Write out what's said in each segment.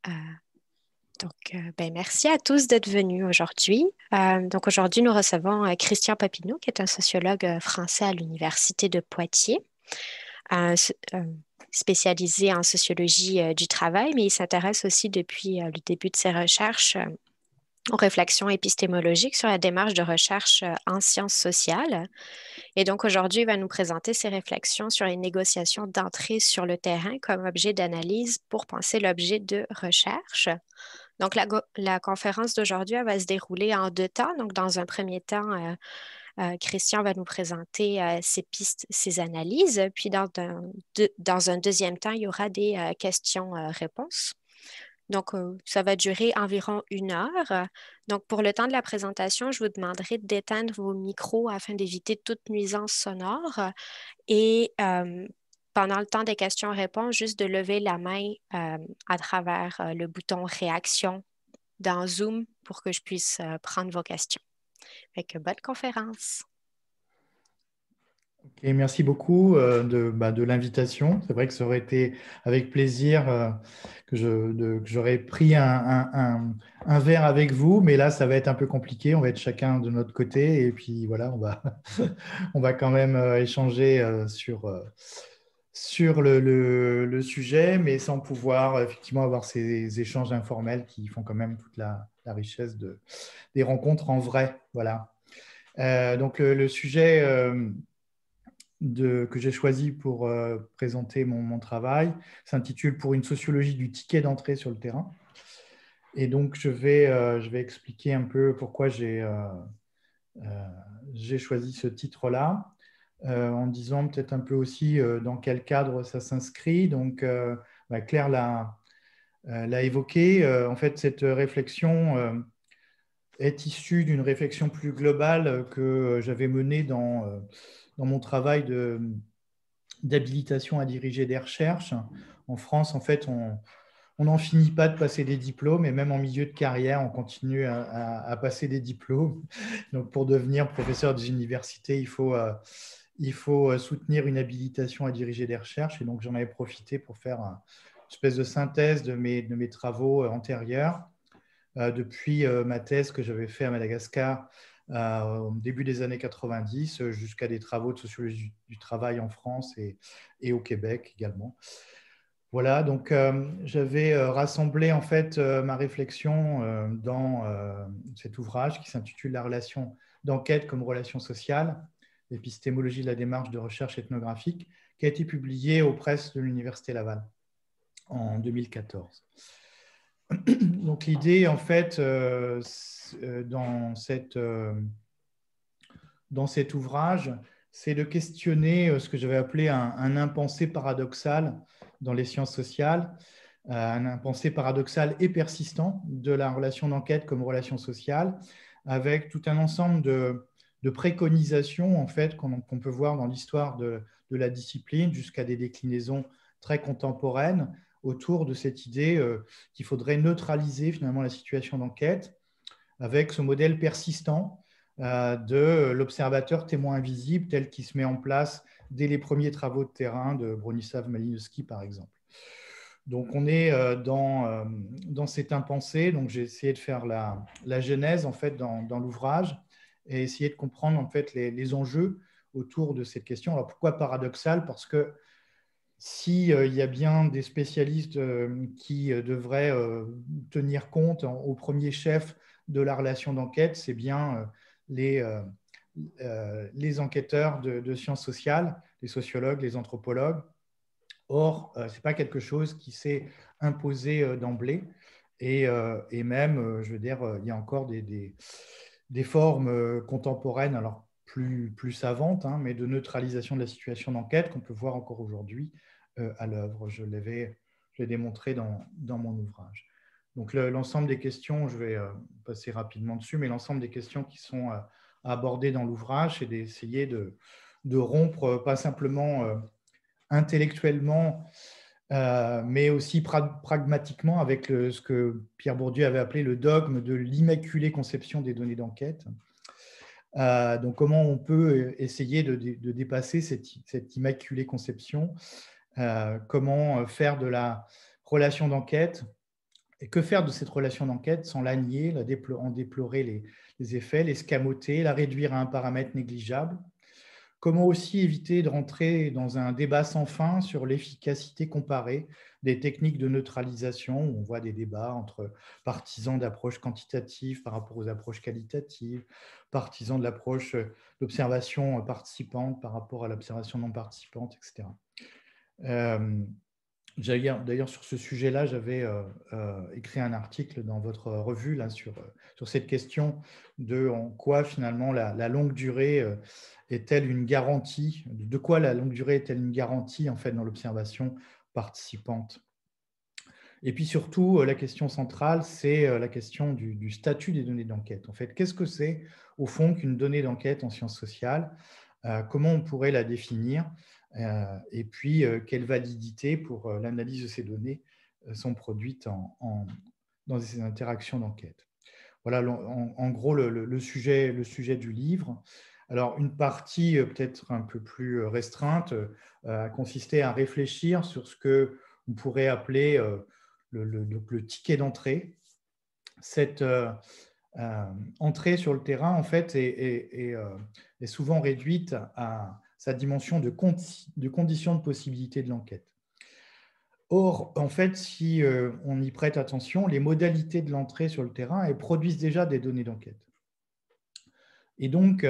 Euh, merci à tous d'être venus aujourd'hui. Donc, aujourd'hui, nous recevons Christian Papineau, qui est un sociologue français à l'Université de Poitiers, spécialisé en sociologie du travail, mais il s'intéresse aussi depuis le début de ses recherches aux réflexions épistémologiques sur la démarche de recherche en sciences sociales. Et donc, aujourd'hui, il va nous présenter ses réflexions sur les négociations d'entrée sur le terrain comme objet d'analyse pour penser l'objet de recherche. Donc, la conférence d'aujourd'hui, elle va se dérouler en deux temps. Donc, dans un premier temps, Christian va nous présenter ses pistes, ses analyses. Puis, dans un deuxième temps, il y aura des questions-réponses. Donc, ça va durer environ 1 heure. Donc, pour le temps de la présentation, je vous demanderai d'éteindre vos micros afin d'éviter toute nuisance sonore. Et pendant le temps des questions-réponses, juste de lever la main à travers le bouton réaction dans Zoom pour que je puisse prendre vos questions. Fait que bonne conférence. Ok, merci beaucoup de l'invitation. C'est vrai que ça aurait été avec plaisir que j'aurais pris un verre avec vous, mais là, ça va être un peu compliqué. On va être chacun de notre côté et puis voilà, on va quand même échanger sur le sujet, mais sans pouvoir effectivement avoir ces échanges informels qui font quand même toute la richesse des rencontres en vrai. Voilà. Donc le sujet que j'ai choisi pour présenter mon travail s'intitule Pour une sociologie du ticket d'entrée sur le terrain. Et donc, je vais expliquer un peu pourquoi j'ai choisi ce titre-là, en disant peut-être un peu aussi dans quel cadre ça s'inscrit. Donc, Claire l'a évoqué. En fait, cette réflexion est issue d'une réflexion plus globale que j'avais menée dans mon travail d'habilitation à diriger des recherches. En France, en fait, on n'en finit pas de passer des diplômes et même en milieu de carrière, on continue à passer des diplômes. Donc, pour devenir professeur des universités, il faut soutenir une habilitation à diriger des recherches. Et donc, j'en avais profité pour faire une espèce de synthèse de mes travaux antérieurs. Depuis ma thèse que j'avais fait à Madagascar au début des années 90 jusqu'à des travaux de sociologie du travail en France et au Québec également. Voilà, donc j'avais rassemblé en fait ma réflexion dans cet ouvrage qui s'intitule La relation d'enquête comme relation sociale, l'épistémologie de la démarche de recherche ethnographique, qui a été publié aux presses de l'Université Laval en 2014. Donc l'idée, en fait, dans cet ouvrage, c'est de questionner ce que j'avais appelé un impensé paradoxal dans les sciences sociales, un impensé paradoxal et persistant de la relation d'enquête comme relation sociale, avec tout un ensemble de préconisations en fait, qu'on peut voir dans l'histoire de la discipline jusqu'à des déclinaisons très contemporaines autour de cette idée qu'il faudrait neutraliser finalement la situation d'enquête avec ce modèle persistant de l'observateur témoin invisible tel qu'il se met en place dès les premiers travaux de terrain de Bronisław Malinowski, par exemple. Donc, on est dans cet impensé. Donc, j'ai essayé de faire la genèse, en fait, dans l'ouvrage et essayer de comprendre, en fait, les enjeux autour de cette question. Alors, pourquoi paradoxal? Parce que s'il y a bien des spécialistes qui devraient tenir compte au premier chef de la relation d'enquête, c'est bien les enquêteurs de sciences sociales, les sociologues, les anthropologues. Or, ce n'est pas quelque chose qui s'est imposé d'emblée. Et même, je veux dire, il y a encore des formes contemporaines, alors plus savantes, hein, mais de neutralisation de la situation d'enquête qu'on peut voir encore aujourd'hui à l'œuvre. Je l'ai démontré dans mon ouvrage. Donc, l'ensemble des questions, je vais passer rapidement dessus, mais l'ensemble des questions qui sont abordées dans l'ouvrage, c'est d'essayer de rompre pas simplement intellectuellement, mais aussi pragmatiquement avec ce que Pierre Bourdieu avait appelé le dogme de l'immaculée conception des données d'enquête. Donc, comment on peut essayer de dépasser cette immaculée conception, comment faire de la relation d'enquête Et que faire de cette relation d'enquête sans la nier, en déplorer les effets, l'escamoter, la réduire à un paramètre négligeable? Comment aussi éviter de rentrer dans un débat sans fin sur l'efficacité comparée des techniques de neutralisation, où on voit des débats entre partisans d'approches quantitatives par rapport aux approches qualitatives, partisans de l'approche d'observation participante par rapport à l'observation non participante, etc. D'ailleurs, sur ce sujet-là, j'avais écrit un article dans votre revue là, sur cette question de en quoi finalement la longue durée est-elle une garantie, de quoi la longue durée est-elle une garantie en fait dans l'observation participante. Et puis surtout, la question centrale, c'est la question du statut des données d'enquête. En fait, qu'est-ce que c'est au fond qu'une donnée d'enquête en sciences sociales? Comment on pourrait la définir? Et puis, quelle validité pour l'analyse de ces données sont produites dans ces interactions d'enquête. Voilà en gros le sujet du livre. Alors, une partie peut-être un peu plus restreinte a consisté à réfléchir sur ce que on pourrait appeler le ticket d'entrée. Cette entrée sur le terrain, en fait, est souvent réduite à sa dimension de conditions de possibilité de l'enquête. Or, en fait, si on y prête attention, les modalités de l'entrée sur le terrain, elles produisent déjà des données d'enquête. Et donc,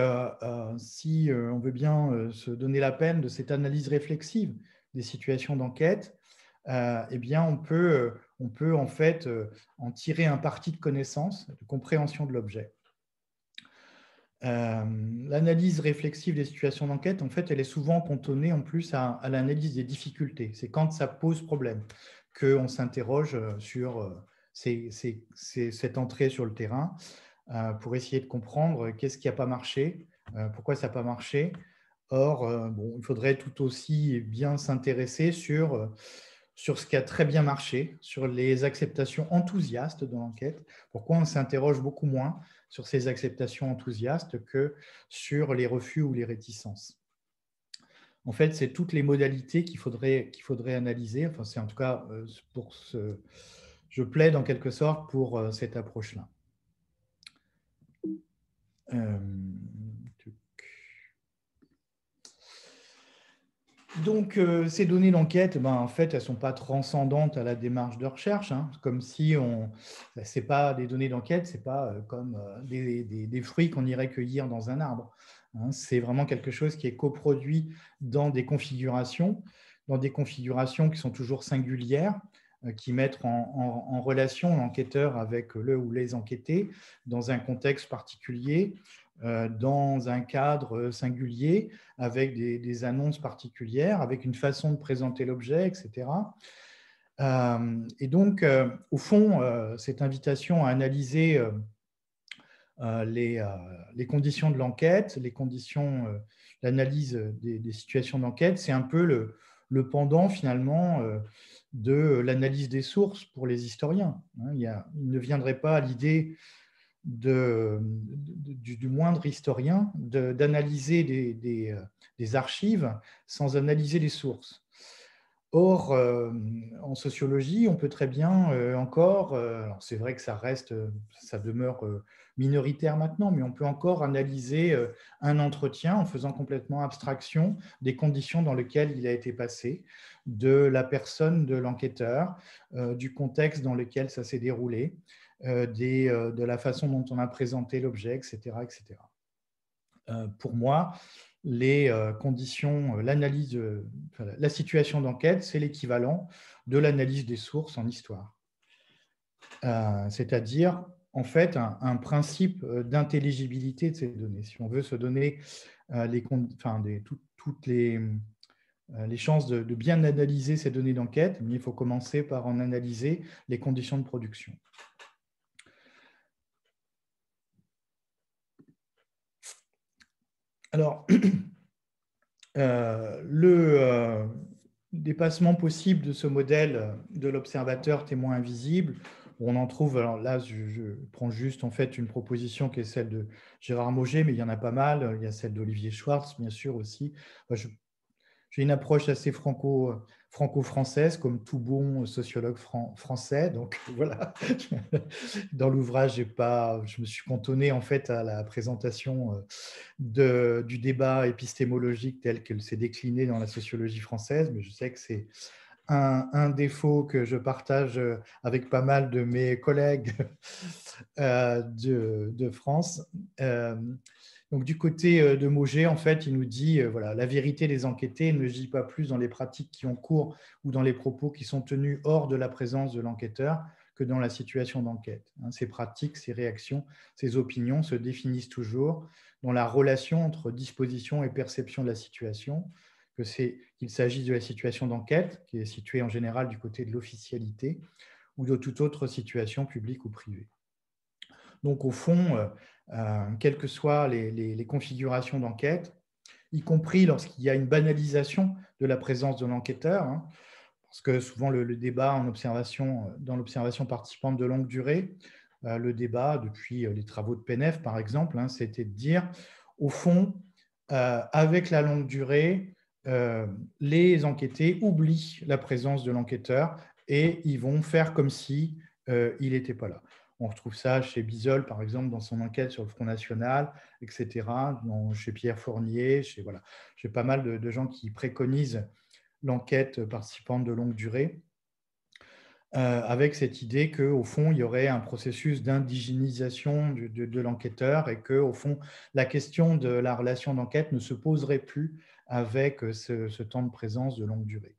si on veut bien se donner la peine de cette analyse réflexive des situations d'enquête, eh bien, on peut en fait en tirer un parti de connaissance, de compréhension de l'objet. L'analyse réflexive des situations d'enquête, en fait, elle est souvent cantonnée en plus à l'analyse des difficultés. C'est quand ça pose problème qu'on s'interroge sur cette entrée sur le terrain pour essayer de comprendre qu'est-ce qui n'a pas marché, pourquoi ça n'a pas marché. Or, bon, il faudrait tout aussi bien s'intéresser sur ce qui a très bien marché, sur les acceptations enthousiastes de l'enquête. Pourquoi on s'interroge beaucoup moins sur ces acceptations enthousiastes que sur les refus ou les réticences. En fait, c'est toutes les modalités qu'il faudrait analyser. Enfin, c'est en tout cas je plaide en quelque sorte pour cette approche-là. Donc, ces données d'enquête, en fait, elles ne sont pas transcendantes à la démarche de recherche. Comme si ce n'est pas des données d'enquête, ce n'est pas comme des fruits qu'on irait cueillir dans un arbre. C'est vraiment quelque chose qui est coproduit dans des configurations qui sont toujours singulières, qui mettent en relation l'enquêteur avec le ou les enquêtés dans un contexte particulier, dans un cadre singulier, avec des annonces particulières, avec une façon de présenter l'objet, etc. Et donc, au fond, cette invitation à analyser les conditions de l'enquête, les conditions l'analyse des situations d'enquête, c'est un peu le pendant finalement de l'analyse des sources pour les historiens. Il ne viendrait pas à l'idée du moindre historien d'analyser des archives sans analyser les sources. Or, en sociologie, on peut très bien encore, alors c'est vrai que ça demeure minoritaire maintenant, mais on peut encore analyser un entretien en faisant complètement abstraction des conditions dans lesquelles il a été passé, de la personne de l'enquêteur, du contexte dans lequel ça s'est déroulé, de la façon dont on a présenté l'objet, etc., etc. Pour moi, les conditions, l'analyse, la situation d'enquête, c'est l'équivalent de l'analyse des sources en histoire. C'est-à-dire, en fait, un principe d'intelligibilité de ces données. Si on veut se donner toutes les chances de bien analyser ces données d'enquête, il faut commencer par en analyser les conditions de production. Alors, le dépassement possible de ce modèle de l'observateur témoin invisible, on en trouve, alors là, je prends juste en fait une proposition qui est celle de Gérard Mauger, mais il y en a pas mal. Il y a celle d'Olivier Schwartz, bien sûr, aussi. Je j'ai une approche assez franco-française, comme tout bon sociologue français. Donc voilà, dans l'ouvrage, je me suis cantonné en fait à la présentation du débat épistémologique tel qu'il s'est décliné dans la sociologie française, mais je sais que c'est un défaut que je partage avec pas mal de mes collègues de France. Donc, du côté de Mauger, en fait, il nous dit voilà, la vérité des enquêtés ne gît pas plus dans les pratiques qui ont cours ou dans les propos qui sont tenus hors de la présence de l'enquêteur que dans la situation d'enquête. Ces pratiques, ces réactions, ces opinions se définissent toujours dans la relation entre disposition et perception de la situation, qu'il s'agisse de la situation d'enquête, qui est située en général du côté de l'officialité, ou de toute autre situation publique ou privée. Donc, au fond, quelles que soient les configurations d'enquête, y compris lorsqu'il y a une banalisation de la présence de l'enquêteur, parce que souvent le débat dans l'observation participante de longue durée, le débat depuis les travaux de PNF, par exemple, c'était de dire, au fond, avec la longue durée, les enquêtés oublient la présence de l'enquêteur et ils vont faire comme si il n'était pas là. On retrouve ça chez Bisol, par exemple, dans son enquête sur le Front National, etc., chez Pierre Fournier, chez pas mal de gens qui préconisent l'enquête participante de longue durée, avec cette idée qu'au fond, il y aurait un processus d'indigénisation de l'enquêteur et qu'au fond, la question de la relation d'enquête ne se poserait plus avec ce temps de présence de longue durée.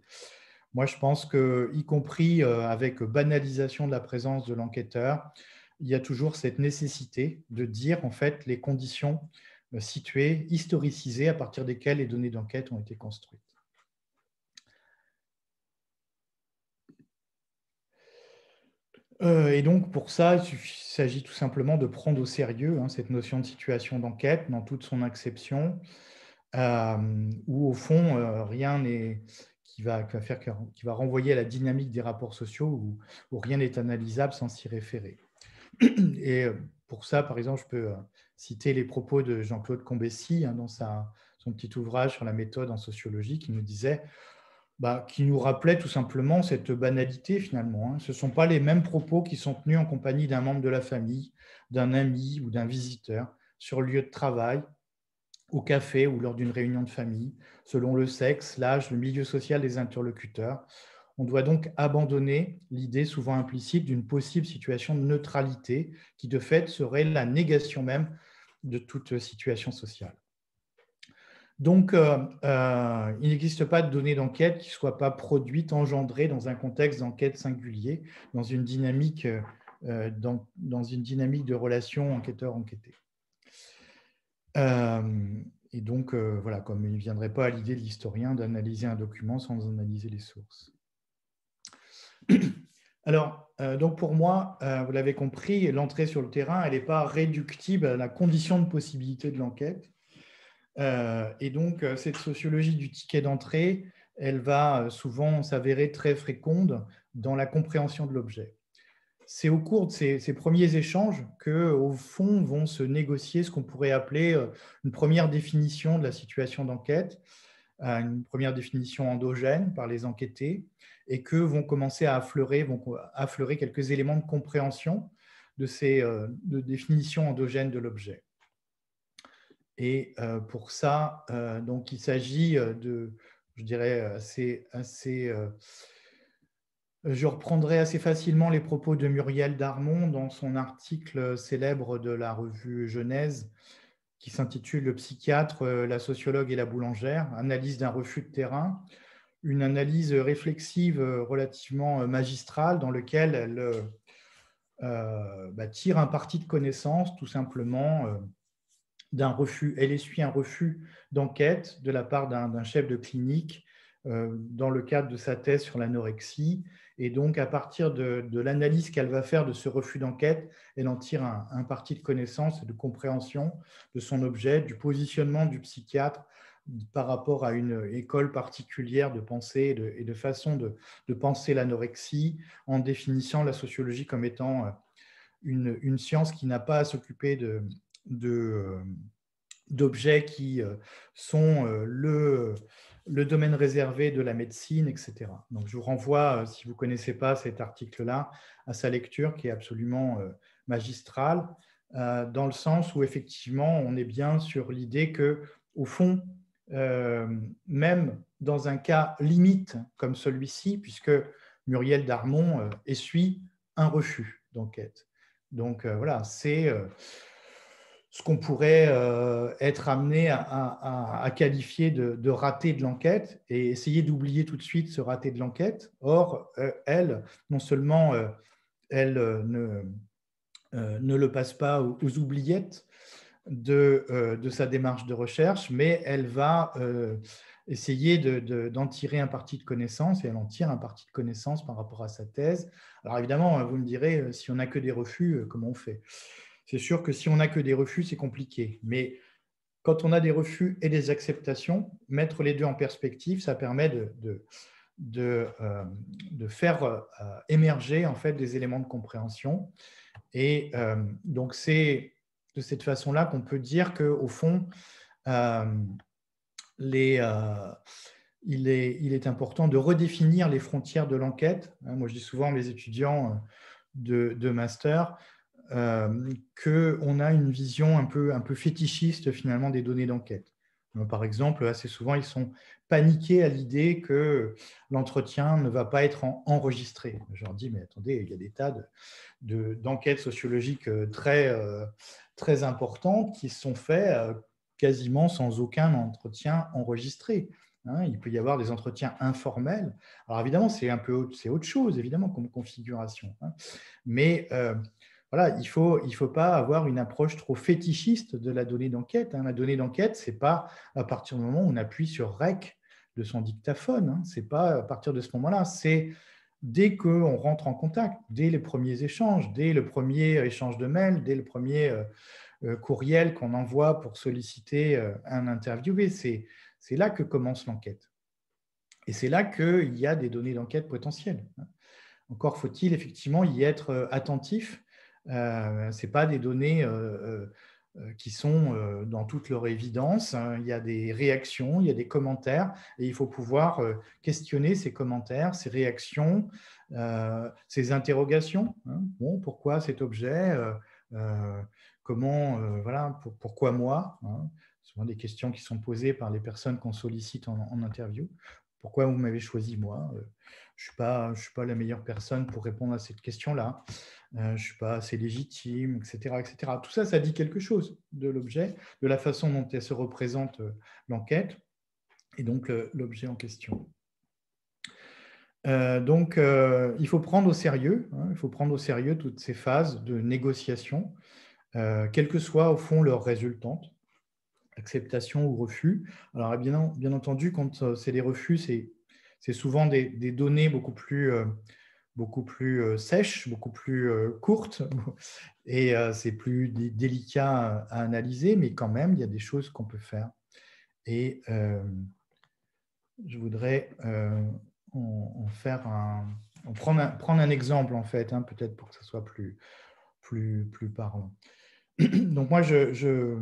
Moi, je pense que, y compris avec banalisation de la présence de l'enquêteur, il y a toujours cette nécessité de dire en fait les conditions situées, historicisées, à partir desquelles les données d'enquête ont été construites. Et donc, pour ça, il s'agit tout simplement de prendre au sérieux cette notion de situation d'enquête dans toute son acception, où au fond, rien n'est qui va renvoyer à la dynamique des rapports sociaux, où rien n'est analysable sans s'y référer. Et pour ça, par exemple, je peux citer les propos de Jean-Claude Combessy dans son petit ouvrage sur la méthode en sociologie, qui nous disait qui nous rappelait tout simplement cette banalité finalement. Ce ne sont pas les mêmes propos qui sont tenus en compagnie d'un membre de la famille, d'un ami ou d'un visiteur, sur le lieu de travail, au café ou lors d'une réunion de famille, selon le sexe, l'âge, le milieu social des interlocuteurs. On doit donc abandonner l'idée souvent implicite d'une possible situation de neutralité qui de fait serait la négation même de toute situation sociale. Donc, il n'existe pas de données d'enquête qui ne soient pas produites, engendrées dans un contexte d'enquête singulier, dans une dynamique de relation enquêteur-enquêté. Et donc, voilà, comme il ne viendrait pas à l'idée de l'historien d'analyser un document sans analyser les sources. Alors, donc pour moi, vous l'avez compris, l'entrée sur le terrain, elle n'est pas réductible à la condition de possibilité de l'enquête. Et donc, cette sociologie du ticket d'entrée, elle va souvent s'avérer très féconde dans la compréhension de l'objet. C'est au cours de ces premiers échanges qu'au fond, vont se négocier ce qu'on pourrait appeler une première définition de la situation d'enquête, une première définition endogène par les enquêtés, et que vont commencer à affleurer quelques éléments de compréhension de ces définitions endogènes de l'objet. Et pour ça, donc, il s'agit je dirais, je reprendrai assez facilement les propos de Muriel Darmon dans son article célèbre de la revue Genèse qui s'intitule « Le psychiatre, la sociologue et la boulangère, analyse d'un refus de terrain », une analyse réflexive relativement magistrale dans laquelle elle tire un parti de connaissance tout simplement d'un refus. Elle essuie un refus d'enquête de la part d'un chef de clinique dans le cadre de sa thèse sur l'anorexie. Et donc, à partir de l'analyse qu'elle va faire de ce refus d'enquête, elle en tire un parti de connaissance et de compréhension de son objet, du positionnement du psychiatre par rapport à une école particulière de pensée et de façon de penser l'anorexie, en définissant la sociologie comme étant une science qui n'a pas à s'occuper d'objets qui sont le domaine réservé de la médecine, etc. Donc, je vous renvoie, si vous ne connaissez pas cet article-là, à sa lecture qui est absolument magistrale, dans le sens où, effectivement, on est bien sur l'idée que, au fond, même dans un cas limite comme celui-ci, puisque Muriel Darmon essuie un refus d'enquête. Donc, voilà, c'est ce qu'on pourrait être amené à qualifier de raté de l'enquête et essayer d'oublier tout de suite ce raté de l'enquête. Or, elle, non seulement elle ne le passe pas aux oubliettes de sa démarche de recherche, mais elle va essayer d'en tirer un parti de connaissance, et elle en tire un parti de connaissance par rapport à sa thèse. Alors évidemment, vous me direz, si on n'a que des refus, comment on fait? C'est sûr que si on n'a que des refus, c'est compliqué. Mais quand on a des refus et des acceptations, mettre les deux en perspective, ça permet de faire émerger en fait des éléments de compréhension. Et donc, c'est de cette façon-là qu'on peut dire qu'au fond, il est important de redéfinir les frontières de l'enquête. Moi, je dis souvent à mes étudiants de master qu'on a une vision un peu fétichiste finalement des données d'enquête. Par exemple, assez souvent, ils sont paniqués à l'idée que l'entretien ne va pas être enregistré. Je leur dis, mais attendez, il y a des tas d'enquêtes sociologiques très importantes qui sont faites quasiment sans aucun entretien enregistré. Il peut y avoir des entretiens informels. Alors évidemment, c'est autre chose, évidemment, comme configuration. Mais voilà, il faut pas avoir une approche trop fétichiste de la donnée d'enquête. La donnée d'enquête, ce n'est pas à partir du moment où on appuie sur REC de son dictaphone. Ce n'est pas à partir de ce moment-là. C'est dès qu'on rentre en contact, dès les premiers échanges, dès le premier échange de mail, dès le premier courriel qu'on envoie pour solliciter un interviewé. C'est là que commence l'enquête. Et c'est là qu'il y a des données d'enquête potentielles. Encore faut-il effectivement y être attentif. Ce n'est pas des données qui sont dans toute leur évidence. Il y a des réactions, il y a des commentaires, et il faut pouvoir questionner ces commentaires, ces réactions, ces interrogations. Bon, pourquoi cet objet comment, voilà, pourquoi moi? Souvent des questions qui sont posées par les personnes qu'on sollicite en interview. Pourquoi vous m'avez choisi moi? Je ne suis pas la meilleure personne pour répondre à cette question-là. Je ne suis pas assez légitime, etc., etc. Tout ça, ça dit quelque chose de l'objet, de la façon dont elle se représente l'enquête et donc l'objet en question. Donc, il faut prendre au sérieux, il faut prendre au sérieux toutes ces phases de négociation, quelle que soit au fond leur résultante, acceptation ou refus. Alors, bien entendu, quand c'est des refus, c'est souvent des données beaucoup plus sèches, beaucoup plus courtes, et c'est plus délicat à analyser, mais quand même, il y a des choses qu'on peut faire. Et je voudrais prendre un exemple, en fait, peut-être pour que ce soit plus parlant. Donc, moi, je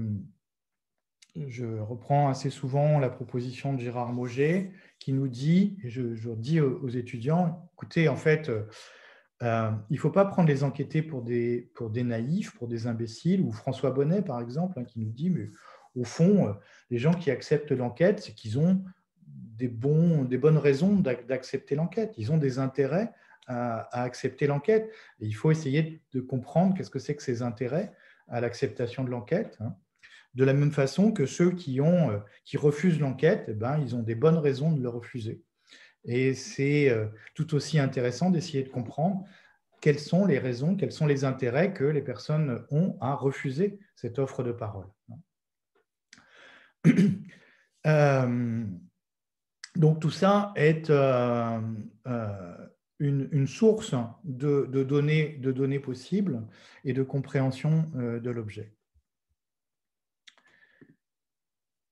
reprends assez souvent la proposition de Gérard Mauger qui nous dit, et je dis aux étudiants, écoutez, en fait, il ne faut pas prendre les enquêtés pour des naïfs, pour des imbéciles, ou François Bonnet, par exemple, qui nous dit, mais au fond, les gens qui acceptent l'enquête, c'est qu'ils ont des bonnes raisons d'accepter l'enquête. Ils ont des intérêts à accepter l'enquête. Et il faut essayer de comprendre qu'est-ce que c'est que ces intérêts à l'acceptation de l'enquête. De la même façon que ceux qui refusent l'enquête, ils ont des bonnes raisons de le refuser. Et c'est tout aussi intéressant d'essayer de comprendre quelles sont les raisons, quels sont les intérêts que les personnes ont à refuser cette offre de parole. Donc tout ça est une source de données possibles et de compréhension de l'objet.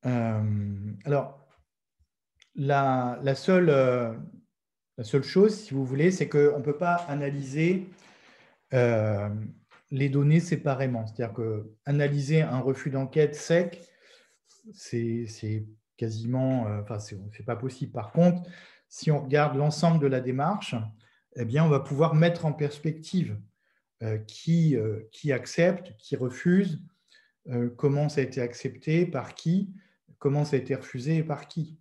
Alors, la seule chose, si vous voulez, c'est qu'on ne peut pas analyser les données séparément. C'est-à-dire qu'analyser un refus d'enquête sec, c'est quasiment, enfin, c'est pas possible. Par contre, si on regarde l'ensemble de la démarche, eh bien, on va pouvoir mettre en perspective qui accepte, qui refuse, comment ça a été accepté, par qui, comment ça a été refusé et par qui.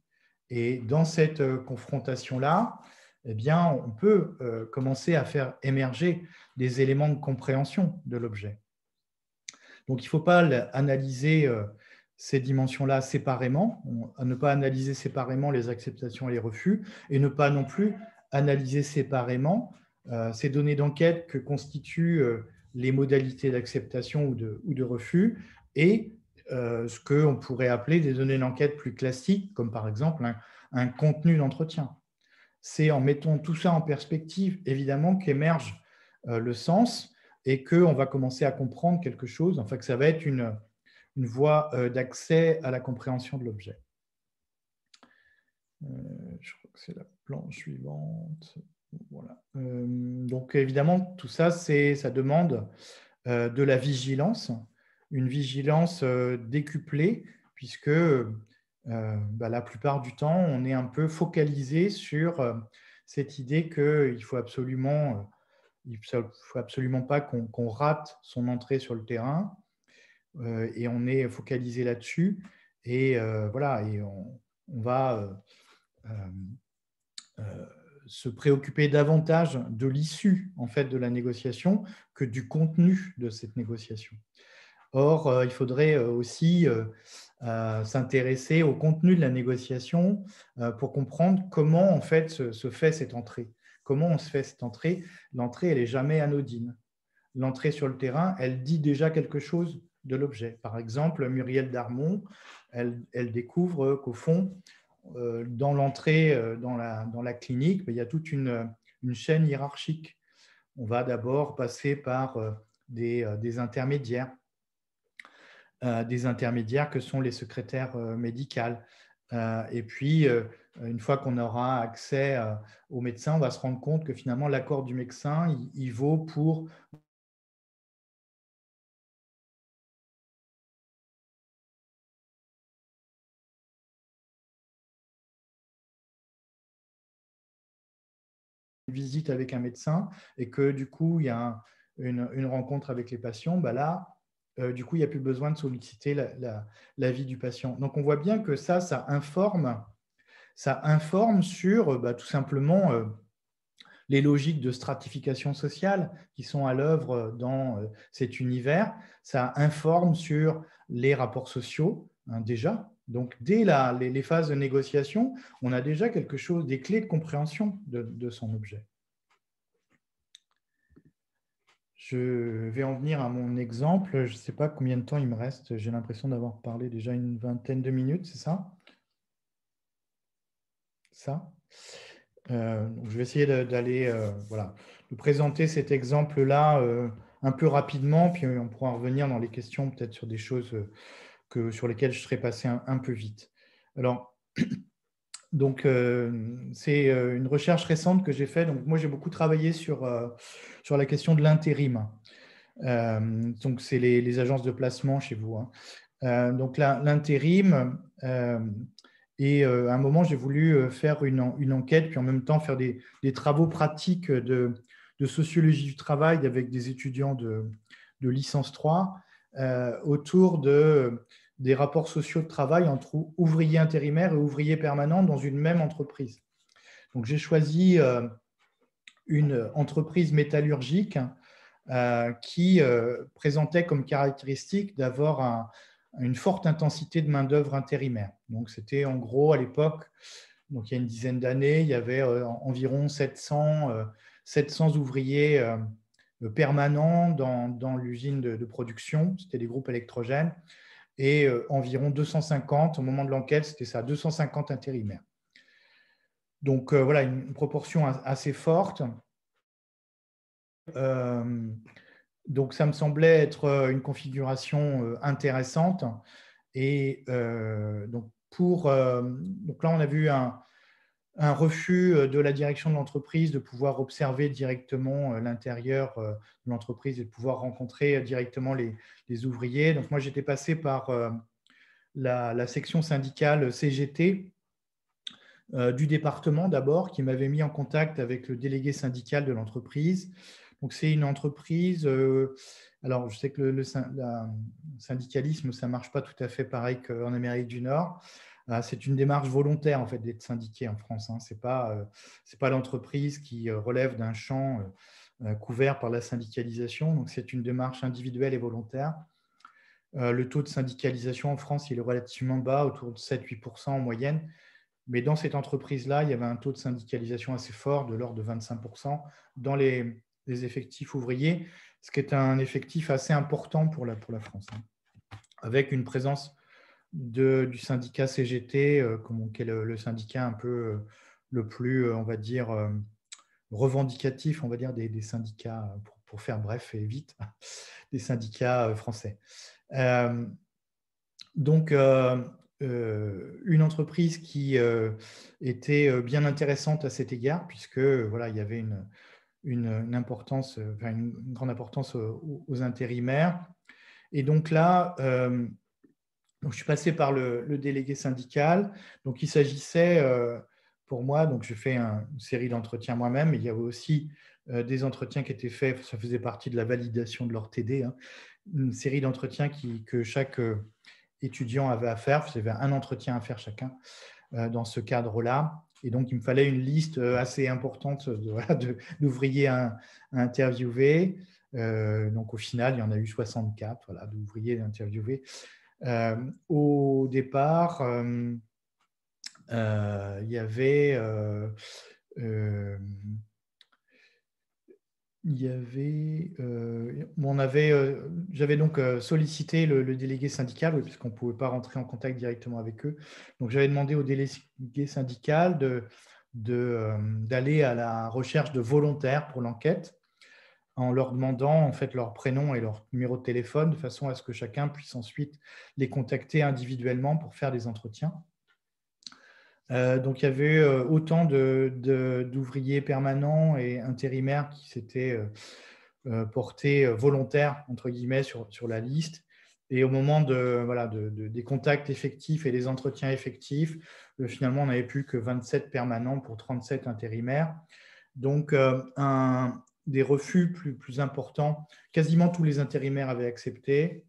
Et dans cette confrontation-là, eh bien, on peut commencer à faire émerger des éléments de compréhension de l'objet. Donc, il ne faut pas analyser ces dimensions-là séparément, ne pas analyser séparément les acceptations et les refus, et ne pas non plus analyser séparément ces données d'enquête que constituent les modalités d'acceptation ou de refus et ce qu'on pourrait appeler des données d'enquête plus classiques, comme par exemple un contenu d'entretien. C'est en mettant tout ça en perspective, évidemment, qu'émerge le sens et qu'on va commencer à comprendre quelque chose, enfin que ça va être une voie d'accès à la compréhension de l'objet. Je crois que c'est la planche suivante. Voilà. Donc évidemment, tout ça, ça demande de la vigilance, une vigilance décuplée, puisque la plupart du temps, on est un peu focalisé sur cette idée qu'il ne faut absolument pas qu'on rate son entrée sur le terrain, et on est focalisé là-dessus, et voilà, et on va se préoccuper davantage de l'issue en fait de la négociation que du contenu de cette négociation. Or, il faudrait aussi s'intéresser au contenu de la négociation pour comprendre comment en fait se fait cette entrée. Comment on se fait cette entrée? L'entrée, elle n'est jamais anodine. L'entrée sur le terrain, elle dit déjà quelque chose de l'objet. Par exemple, Muriel Darmon, elle découvre qu'au fond, dans l'entrée dans la clinique, il y a toute une chaîne hiérarchique. On va d'abord passer par des intermédiaires que sont les secrétaires médicales. Et puis, une fois qu'on aura accès au médecin, on va se rendre compte que finalement, l'accord du médecin, il vaut pour une visite avec un médecin et que du coup, il y a une rencontre avec les patients. Là, du coup, il n'y a plus besoin de solliciter la vie du patient. Donc, on voit bien que ça informe sur tout simplement les logiques de stratification sociale qui sont à l'œuvre dans cet univers. Ça informe sur les rapports sociaux, déjà. Donc, dès les phases de négociation, on a déjà quelque chose, des clés de compréhension de son objet. Je vais en venir à mon exemple. Je ne sais pas combien de temps il me reste. J'ai l'impression d'avoir parlé déjà une vingtaine de minutes, c'est ça? Donc je vais essayer d'aller de présenter cet exemple-là un peu rapidement, puis on pourra revenir dans les questions peut-être sur des choses sur lesquelles je serai passé un peu vite. Alors, donc c'est une recherche récente que j'ai faite. Donc moi, j'ai beaucoup travaillé sur la question de l'intérim. Donc c'est les agences de placement chez vous, hein. Donc l'intérim, et à un moment, j'ai voulu faire une enquête, puis en même temps faire des travaux pratiques de sociologie du travail avec des étudiants de licence 3 autour des rapports sociaux de travail entre ouvriers intérimaires et ouvriers permanents dans une même entreprise. Donc j'ai choisi une entreprise métallurgique qui présentait comme caractéristique d'avoir une forte intensité de main-d'œuvre intérimaire. Donc, c'était en gros à l'époque, donc il y a une dizaine d'années, il y avait environ 700 ouvriers permanents dans l'usine de production. C'était des groupes électrogènes. Et environ 250, au moment de l'enquête, c'était ça, 250 intérimaires. Donc, voilà, une proportion assez forte. Donc, ça me semblait être une configuration intéressante. Et donc là, on a vu un refus de la direction de l'entreprise de pouvoir observer directement l'intérieur de l'entreprise et de pouvoir rencontrer directement les ouvriers. Donc, moi, j'étais passé par la section syndicale CGT du département d'abord, qui m'avait mis en contact avec le délégué syndical de l'entreprise. Donc, c'est une entreprise. Alors, je sais que le syndicalisme, ça ne marche pas tout à fait pareil qu'en Amérique du Nord. C'est une démarche volontaire, en fait, d'être syndiqué en France. Ce n'est pas l'entreprise qui relève d'un champ couvert par la syndicalisation. Donc, c'est une démarche individuelle et volontaire. Le taux de syndicalisation en France, il est relativement bas, autour de 7-8% en moyenne. Mais dans cette entreprise-là, il y avait un taux de syndicalisation assez fort, de l'ordre de 25% dans les effectifs ouvriers, ce qui est un effectif assez important pour la France, avec une présence du syndicat CGT, qui est le syndicat un peu le plus, on va dire, revendicatif, on va dire, des syndicats, pour faire bref et vite, des syndicats français. Donc, une entreprise qui était bien intéressante à cet égard, puisque voilà, il y avait une importance, une grande importance aux intérimaires. Et donc là, donc je suis passé par le délégué syndical. Donc, il s'agissait pour moi, donc je fais une série d'entretiens moi-même, mais il y avait aussi des entretiens qui étaient faits, ça faisait partie de la validation de leur TD, une série d'entretiens que chaque étudiant avait à faire. Il y avait un entretien à faire chacun dans ce cadre-là. Et donc, il me fallait une liste assez importante d'ouvriers à interviewer. Donc, au final, il y en a eu 64 d'ouvriers interviewés. Au départ, il y avait j'avais donc sollicité le délégué syndical, oui, puisqu'on ne pouvait pas rentrer en contact directement avec eux. Donc, j'avais demandé au délégué syndical d'aller à la recherche de volontaires pour l'enquête, en leur demandant en fait leur prénom et leur numéro de téléphone, de façon à ce que chacun puisse ensuite les contacter individuellement pour faire des entretiens. Donc, il y avait autant d'ouvriers permanents et intérimaires qui s'étaient portés volontaires, entre guillemets, sur la liste. Et au moment des contacts effectifs et des entretiens effectifs, finalement, on n'avait plus que 27 permanents pour 37 intérimaires. Donc, des refus plus importants. Quasiment tous les intérimaires avaient accepté.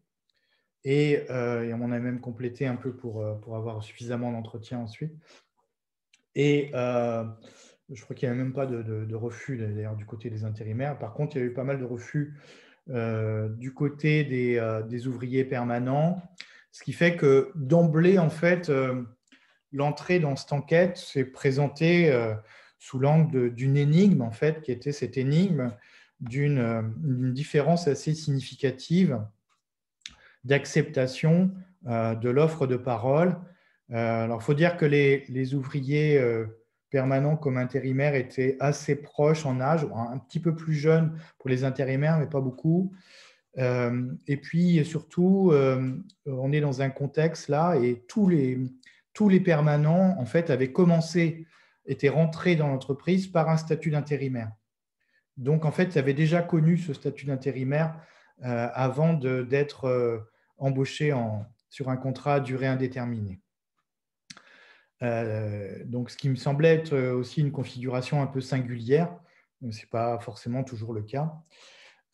Et on a même complété un peu pour avoir suffisamment d'entretiens ensuite. Et je crois qu'il n'y avait même pas de refus d'ailleurs du côté des intérimaires. Par contre, il y a eu pas mal de refus du côté des ouvriers permanents, ce qui fait que d'emblée, en fait, l'entrée dans cette enquête s'est présentée sous l'angle d'une énigme, en fait, qui était cette énigme d'une différence assez significative d'acceptation de l'offre de parole. Alors, il faut dire que les ouvriers permanents comme intérimaires étaient assez proches en âge, un petit peu plus jeunes pour les intérimaires, mais pas beaucoup. Et puis, surtout, on est dans un contexte là, et tous les permanents, en fait, étaient rentrés dans l'entreprise par un statut d'intérimaire. Donc, en fait, ils avaient déjà connu ce statut d'intérimaire avant d'être embauchés sur un contrat à durée indéterminée. Donc, ce qui me semblait être aussi une configuration un peu singulière, ce n'est pas forcément toujours le cas.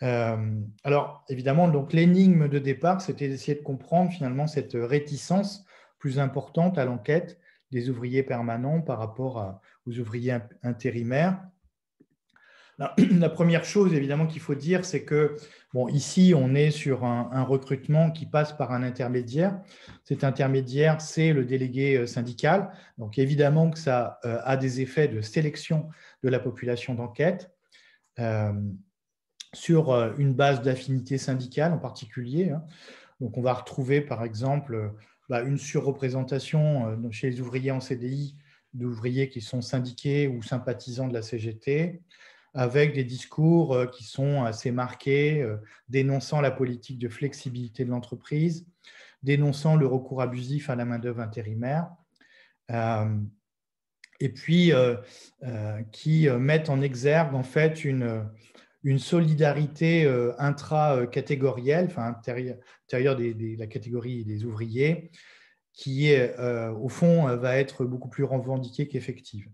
Alors, évidemment, donc, l'énigme de départ, c'était d'essayer de comprendre finalement cette réticence plus importante à l'enquête des ouvriers permanents par rapport aux ouvriers intérimaires. La première chose, évidemment, qu'il faut dire, c'est que, bon, ici, on est sur un recrutement qui passe par un intermédiaire. Cet intermédiaire, c'est le délégué syndical. Donc, évidemment que ça a des effets de sélection de la population d'enquête sur une base d'affinité syndicale en particulier. Donc, on va retrouver, par exemple, une surreprésentation chez les ouvriers en CDI d'ouvriers qui sont syndiqués ou sympathisants de la CGT, avec des discours qui sont assez marqués, dénonçant la politique de flexibilité de l'entreprise, dénonçant le recours abusif à la main-d'œuvre intérimaire, et puis qui mettent en exergue en fait une solidarité intra-catégorielle, enfin intérieure de la catégorie des ouvriers, qui est, au fond, va être beaucoup plus revendiquée qu'effective.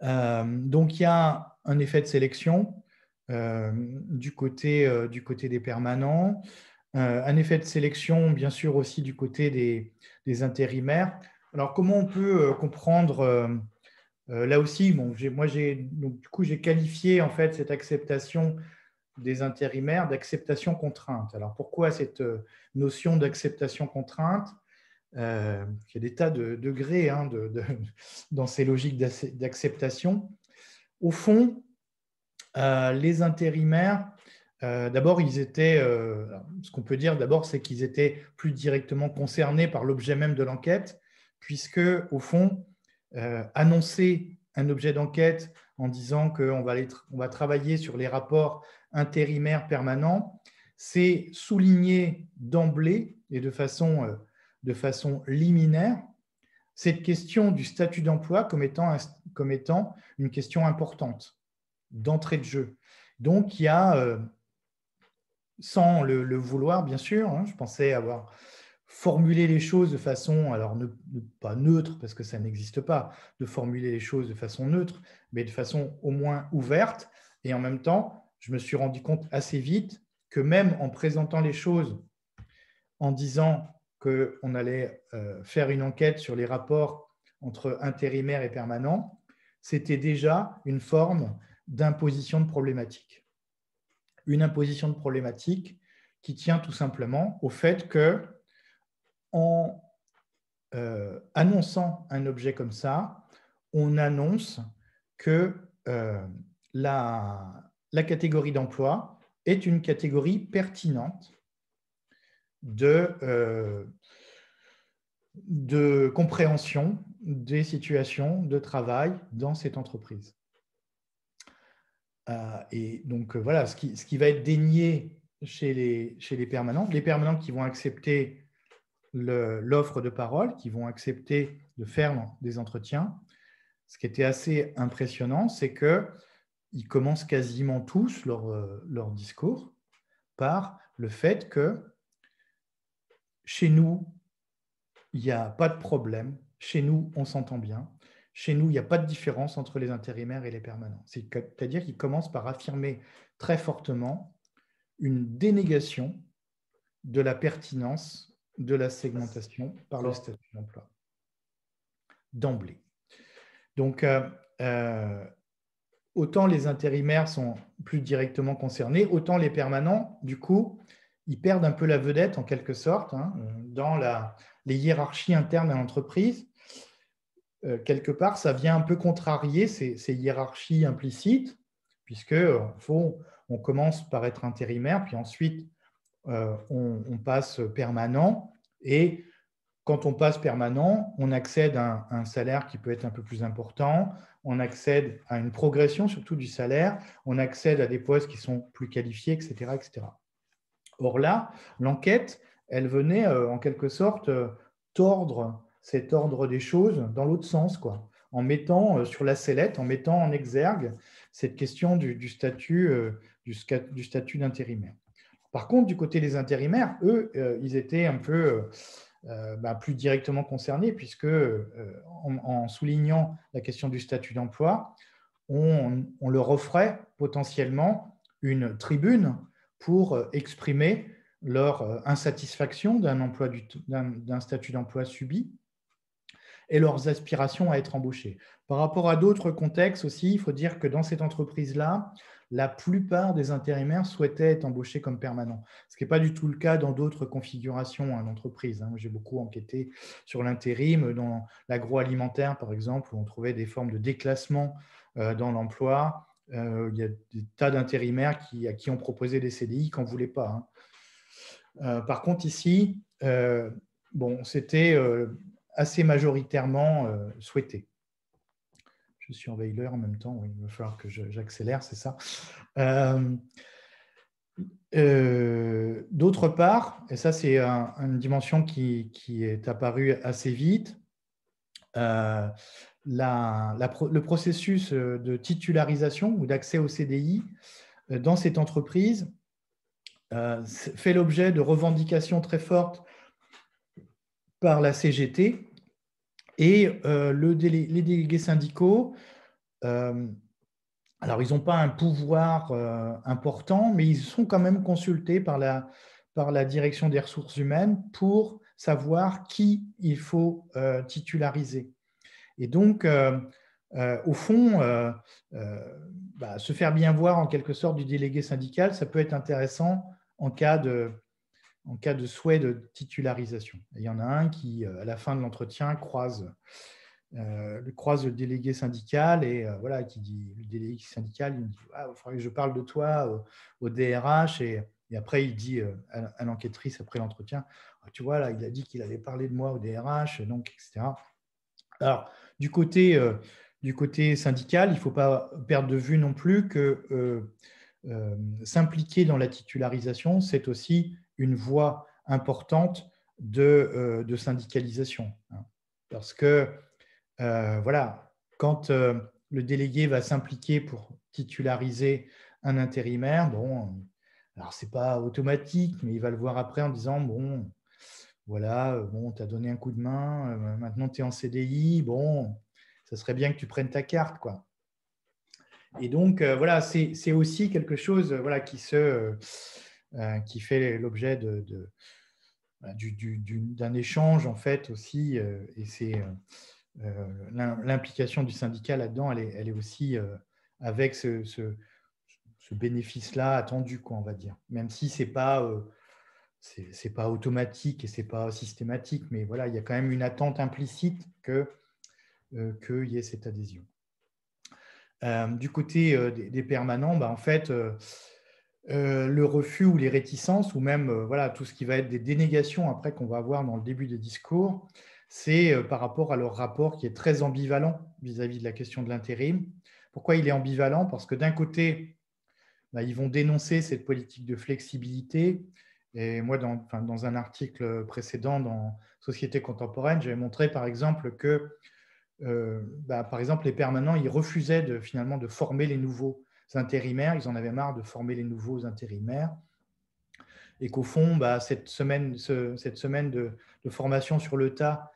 Donc, il y a un effet de sélection du côté des permanents, un effet de sélection, bien sûr, aussi du côté des intérimaires. Alors, comment on peut comprendre là aussi, bon, j'ai qualifié en fait cette acceptation des intérimaires d'acceptation contrainte. Alors, pourquoi cette notion d'acceptation contrainte? Il y a des tas de degrés dans ces logiques d'acceptation. Au fond, les intérimaires, d'abord, ce qu'on peut dire d'abord, c'est qu'ils étaient plus directement concernés par l'objet même de l'enquête, puisque, au fond, annoncer un objet d'enquête en disant qu'on va travailler sur les rapports intérimaires permanents, c'est souligner d'emblée et de façon liminaire cette question du statut d'emploi comme étant une question importante d'entrée de jeu. Donc, il y a, sans le vouloir, bien sûr, je pensais avoir formulé les choses de façon, alors pas neutre, parce que ça n'existe pas, de formuler les choses de façon neutre, mais de façon au moins ouverte. Et en même temps, je me suis rendu compte assez vite que même en présentant les choses, en disant qu'on allait faire une enquête sur les rapports entre intérimaires et permanents, c'était déjà une forme d'imposition de problématique. Une imposition de problématique qui tient tout simplement au fait que, en annonçant un objet comme ça, on annonce que la catégorie d'emploi est une catégorie pertinente de compréhension des situations de travail dans cette entreprise. Et donc, voilà, ce qui va être dénié chez les permanents qui vont accepter l'offre de parole, qui vont accepter de faire des entretiens. Ce qui était assez impressionnant, c'est qu'ils commencent quasiment tous leur discours par le fait que chez nous, il n'y a pas de problème. Chez nous, on s'entend bien. Chez nous, il n'y a pas de différence entre les intérimaires et les permanents. C'est-à-dire qu'ils commencent par affirmer très fortement une dénégation de la pertinence de la segmentation par le statut d'emploi, d'emblée. Donc, autant les intérimaires sont plus directement concernés, autant les permanents, du coup, ils perdent un peu la vedette, en quelque sorte, dans les hiérarchies internes à l'entreprise. Quelque part, ça vient un peu contrarier ces hiérarchies implicites, puisque on commence par être intérimaire, puis ensuite, on passe permanent, et quand on passe permanent, on accède à un salaire qui peut être un peu plus important, on accède à une progression surtout du salaire, on accède à des postes qui sont plus qualifiés, etc. etc. Or là, l'enquête, elle venait en quelque sorte tordre cet ordre des choses dans l'autre sens, quoi, en mettant sur la sellette, en mettant en exergue cette question du statut d'intérimaire. Par contre, du côté des intérimaires, eux, ils étaient un peu plus directement concernés, puisque en soulignant la question du statut d'emploi, on leur offrait potentiellement une tribune pour exprimer leur insatisfaction d'un statut d'emploi subi et leurs aspirations à être embauchés. Par rapport à d'autres contextes aussi, il faut dire que dans cette entreprise-là, la plupart des intérimaires souhaitaient être embauchés comme permanents, ce qui n'est pas du tout le cas dans d'autres configurations d'entreprise. J'ai beaucoup enquêté sur l'intérim, dans l'agroalimentaire, par exemple, où on trouvait des formes de déclassement dans l'emploi. Il y a des tas d'intérimaires à qui on proposait des CDI qu'on ne voulait pas. Par contre, ici, c'était assez majoritairement souhaité. Je surveille l'heure en même temps, oui, il va falloir que j'accélère, c'est ça. D'autre part, et ça c'est une dimension qui est apparue assez vite, le processus de titularisation ou d'accès au CDI dans cette entreprise fait l'objet de revendications très fortes par la CGT. Et les délégués syndicaux, alors ils n'ont pas un pouvoir important, mais ils sont quand même consultés par la direction des ressources humaines pour savoir qui il faut titulariser. Et donc, au fond, se faire bien voir en quelque sorte du délégué syndical, ça peut être intéressant en cas de souhait de titularisation. Et il y en a un qui, à la fin de l'entretien, croise le délégué syndical et voilà, qui dit, le délégué syndical, il me dit il faudrait que je parle de toi au DRH et après il dit à l'enquêtrice après l'entretien, tu vois là, il a dit qu'il avait parlé de moi au DRH, donc etc. Alors du côté syndical, il ne faut pas perdre de vue non plus que s'impliquer dans la titularisation, c'est aussi une voie importante de syndicalisation, hein. Parce que voilà, quand le délégué va s'impliquer pour titulariser un intérimaire, bon, alors c'est pas automatique, mais il va le voir après en disant bon, voilà, bon, tu as donné un coup de main, maintenant tu es en CDI, bon, ça serait bien que tu prennes ta carte, quoi. Et donc, voilà, c'est aussi quelque chose voilà, qui fait l'objet d'un échange, en fait, aussi, et c'est l'implication du syndicat là-dedans, elle est aussi avec ce bénéfice-là attendu, quoi, on va dire. Même si c'est pas automatique et c'est pas systématique, mais voilà, il y a quand même une attente implicite qu'il y ait cette adhésion. Du côté des permanents, en fait, le refus ou les réticences, ou même voilà, tout ce qui va être des dénégations après qu'on va avoir dans le début des discours, c'est par rapport à leur rapport qui est très ambivalent vis-à-vis de la question de l'intérim. Pourquoi il est ambivalent? Parce que d'un côté, ils vont dénoncer cette politique de flexibilité. Et moi, dans un article précédent dans Société contemporaine, j'avais montré par exemple que par exemple, les permanents, ils refusaient finalement de former les nouveaux intérimaires. Ils en avaient marre de former les nouveaux intérimaires. Et qu'au fond, cette semaine de formation sur le tas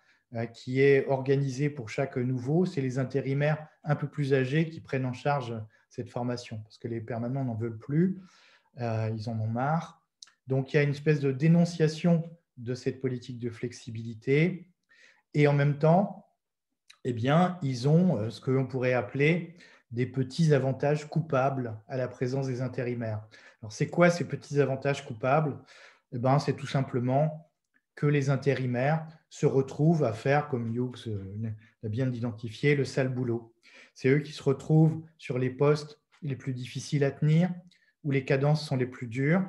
qui est organisée pour chaque nouveau, c'est les intérimaires un peu plus âgés qui prennent en charge cette formation, parce que les permanents n'en veulent plus, ils en ont marre. Donc, il y a une espèce de dénonciation de cette politique de flexibilité. Et en même temps, eh bien, ils ont ce que l'on pourrait appeler des petits avantages coupables à la présence des intérimaires. Alors, c'est quoi ces petits avantages coupables? Eh bien, c'est tout simplement que les intérimaires se retrouvent à faire, comme Hughes l'a bien identifié, le sale boulot. C'est eux qui se retrouvent sur les postes les plus difficiles à tenir, où les cadences sont les plus dures,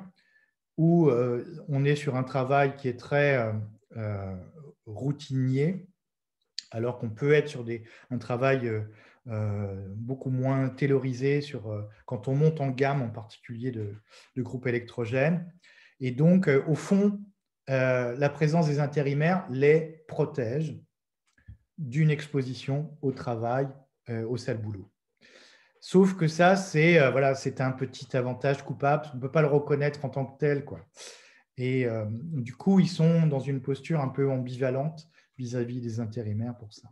où on est sur un travail qui est très routinier, alors qu'on peut être sur un travail beaucoup moins taylorisé quand on monte en gamme, en particulier de groupes électrogènes. Et donc, au fond, la présence des intérimaires les protège d'une exposition au travail, au sale boulot. Sauf que ça, c'est un petit avantage coupable. On ne peut pas le reconnaître en tant que tel, quoi. Et du coup, ils sont dans une posture un peu ambivalente vis-à-vis des intérimaires pour ça.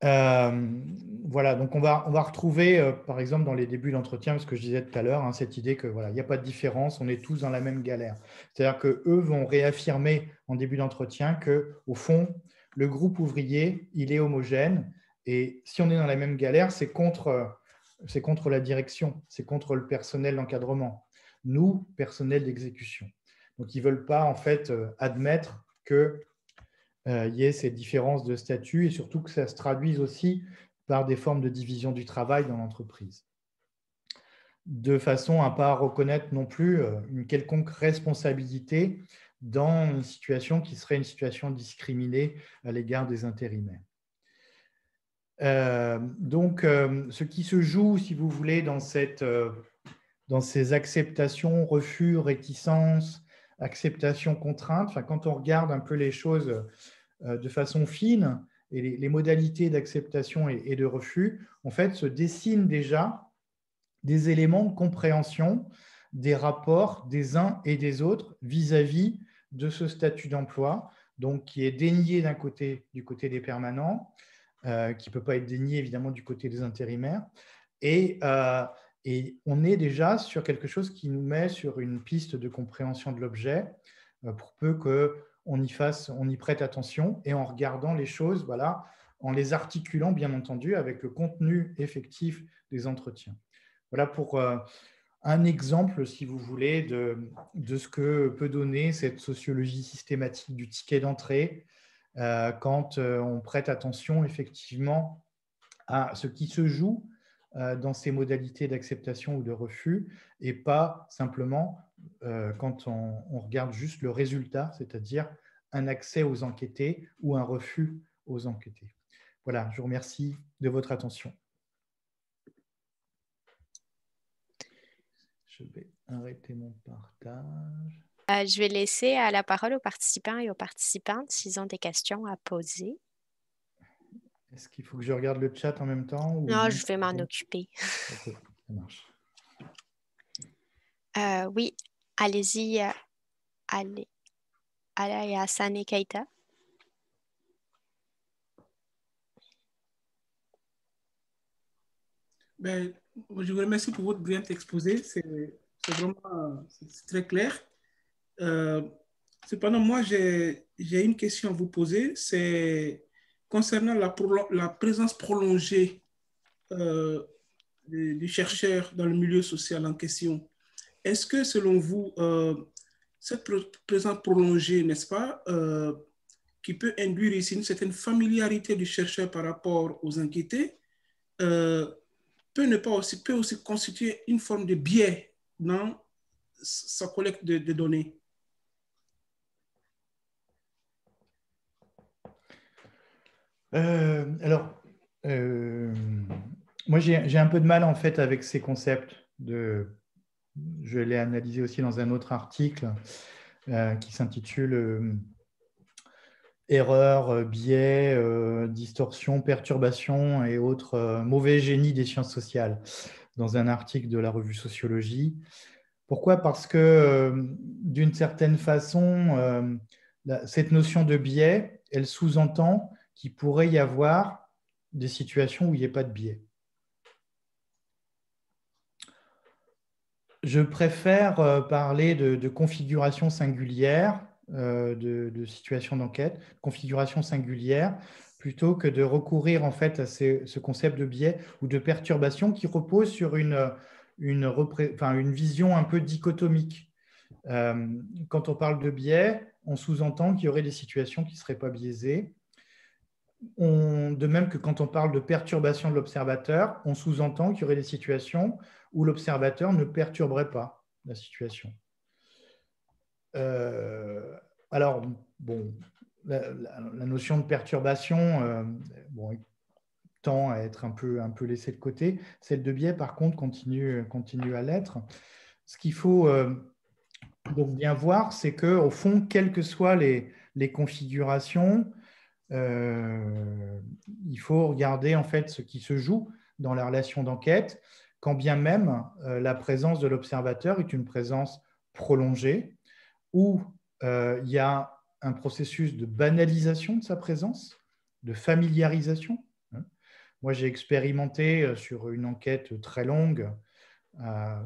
Voilà, donc on va retrouver, par exemple, dans les débuts d'entretien, ce que je disais tout à l'heure, cette idée que voilà, il n'y a pas de différence, on est tous dans la même galère. C'est-à-dire qu'eux vont réaffirmer en début d'entretien qu'au fond, le groupe ouvrier, il est homogène, et si on est dans la même galère, c'est contre la direction, c'est contre le personnel d'encadrement, nous, personnel d'exécution. Donc, ils ne veulent pas, en fait, admettre que il y ait ces différences de statut et surtout que ça se traduise aussi par des formes de division du travail dans l'entreprise, de façon à ne pas reconnaître non plus une quelconque responsabilité dans une situation qui serait une situation discriminée à l'égard des intérimaires. Donc, ce qui se joue, si vous voulez, dans ces acceptations, refus, réticences, acceptations, contraintes, quand on regarde un peu les choses de façon fine, et les modalités d'acceptation et de refus, en fait, se dessinent déjà des éléments de compréhension des rapports des uns et des autres vis-à-vis de ce statut d'emploi, donc qui est dénié d'un côté du côté des permanents, qui ne peut pas être dénié évidemment du côté des intérimaires. Et on est déjà sur quelque chose qui nous met sur une piste de compréhension de l'objet, pour peu qu'on y prête attention et en regardant les choses, voilà, en les articulant bien entendu avec le contenu effectif des entretiens. Voilà pour un exemple, si vous voulez, de ce que peut donner cette sociologie systématique du ticket d'entrée quand on prête attention effectivement à ce qui se joue dans ces modalités d'acceptation ou de refus et pas simplement quand on regarde juste le résultat, c'est-à-dire un accès aux enquêtés ou un refus aux enquêtés. Voilà, je vous remercie de votre attention. Je vais arrêter mon partage. Je vais laisser la parole aux participants et aux participantes s'ils ont des questions à poser. Est-ce qu'il faut que je regarde le chat en même temps ou Non, non? je vais m'en occuper. Ok, ça marche. Oui, allez-y, allez, Alassane Keita. Ben, je vous remercie pour votre brillant exposé. C'est vraiment c'est très clair. Cependant, moi, j'ai une question à vous poser. C'est concernant la présence prolongée du chercheur dans le milieu social en question. Est-ce que, selon vous, cette présence prolongée, n'est-ce pas, qui peut induire ici une certaine familiarité du chercheur par rapport aux enquêtés, peut aussi constituer une forme de biais dans sa collecte de données? Alors, moi, j'ai un peu de mal en fait avec ces concepts. Je l'ai analysé aussi dans un autre article qui s'intitule Erreurs, biais, distorsion, perturbation et autres mauvais génies des sciences sociales, dans un article de la revue Sociologie. Pourquoi? Parce que d'une certaine façon, cette notion de biais, elle sous-entend qu'il pourrait y avoir des situations où il n'y ait pas de biais. Je préfère parler de configuration singulière, de situation d'enquête, configuration singulière, plutôt que de recourir en fait à ce concept de biais ou de perturbation qui repose sur une vision un peu dichotomique. Quand on parle de biais, on sous-entend qu'il y aurait des situations qui ne seraient pas biaisées. De même que quand on parle de perturbation de l'observateur, on sous-entend qu'il y aurait des situations où l'observateur ne perturberait pas la situation. Alors, bon, la notion de perturbation tend à être un peu laissée de côté. Celle de biais, par contre, continue à l'être. Ce qu'il faut donc bien voir, c'est qu'au fond, quelles que soient les configurations, il faut regarder en fait ce qui se joue dans la relation d'enquête, quand bien même la présence de l'observateur est une présence prolongée, où il y a un processus de banalisation de sa présence, de familiarisation. Moi, j'ai expérimenté sur une enquête très longue,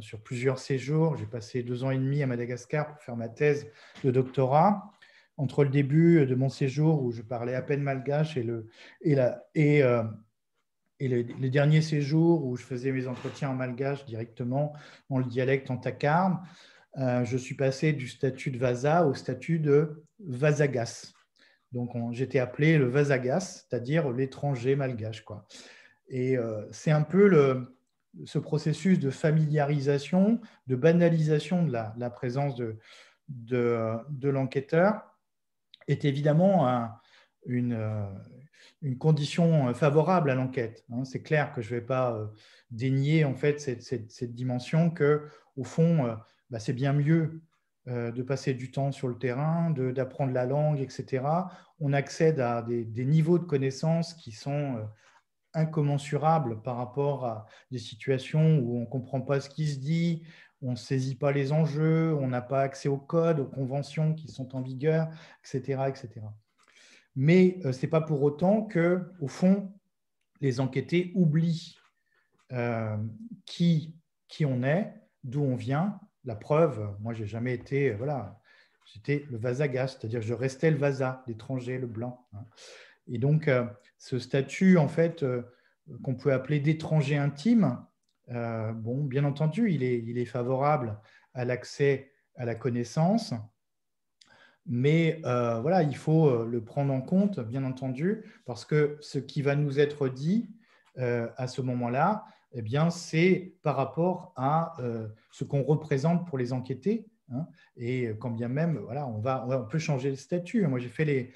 sur plusieurs séjours. J'ai passé 2 ans et demi à Madagascar pour faire ma thèse de doctorat. Entre le début de mon séjour où je parlais à peine malgache et les derniers séjours où je faisais mes entretiens en malgache directement dans le dialecte en takarn, je suis passé du statut de Vasa au statut de Vasagas. Donc, j'étais appelé le Vasagas, c'est-à-dire l'étranger malgache, quoi. Et c'est un peu ce processus de familiarisation, de banalisation de la présence de l'enquêteur est évidemment une condition favorable à l'enquête. C'est clair que je ne vais pas dénier en fait cette dimension que, au fond, c'est bien mieux de passer du temps sur le terrain, d'apprendre la langue, etc. On accède à des niveaux de connaissances qui sont incommensurables par rapport à des situations où on ne comprend pas ce qui se dit, on ne saisit pas les enjeux, on n'a pas accès aux codes, aux conventions qui sont en vigueur, etc. etc. Mais ce n'est pas pour autant que, au fond, les enquêtés oublient qui on est, d'où on vient. La preuve, moi, j'ai jamais été, voilà, j'étais le Vasagas, c'est-à-dire que je restais le Vasa, l'étranger, le blanc. Et donc, ce statut, en fait, qu'on peut appeler d'étranger intime, bon, bien entendu, il est favorable à l'accès à la connaissance, mais voilà, il faut le prendre en compte, bien entendu, parce que ce qui va nous être dit à ce moment-là, eh bien, c'est par rapport à ce qu'on représente pour les enquêtés. Hein, et quand bien même, voilà, on peut changer le statut. Moi, j'ai fait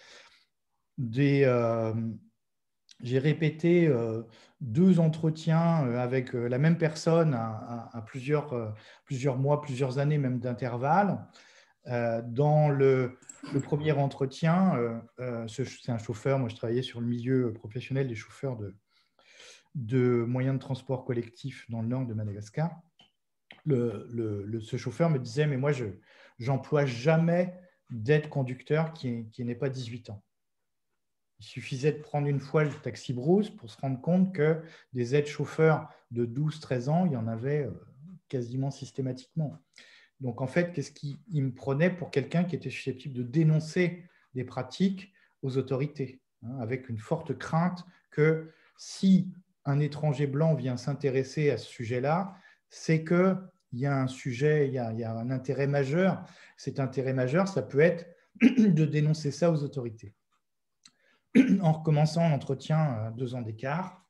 j'ai répété 2 entretiens avec la même personne à plusieurs mois, plusieurs années même d'intervalle. Dans le premier entretien, c'est un chauffeur, moi je travaillais sur le milieu professionnel des chauffeurs de moyens de transport collectif dans le nord de Madagascar. Ce chauffeur me disait, mais moi je n'emploie jamais d'aide conducteur qui n'ait pas 18 ans. Il suffisait de prendre une fois le taxi brousse pour se rendre compte que des aides-chauffeurs de 12-13 ans, il y en avait quasiment systématiquement. Donc, en fait, qu'est-ce qu'il me prenait pour quelqu'un qui était susceptible de dénoncer des pratiques aux autorités, hein, avec une forte crainte que si un étranger blanc vient s'intéresser à ce sujet-là, c'est qu'il y a un sujet, il y a un intérêt majeur. Cet intérêt majeur, ça peut être de dénoncer ça aux autorités. En recommençant l'entretien à 2 ans d'écart,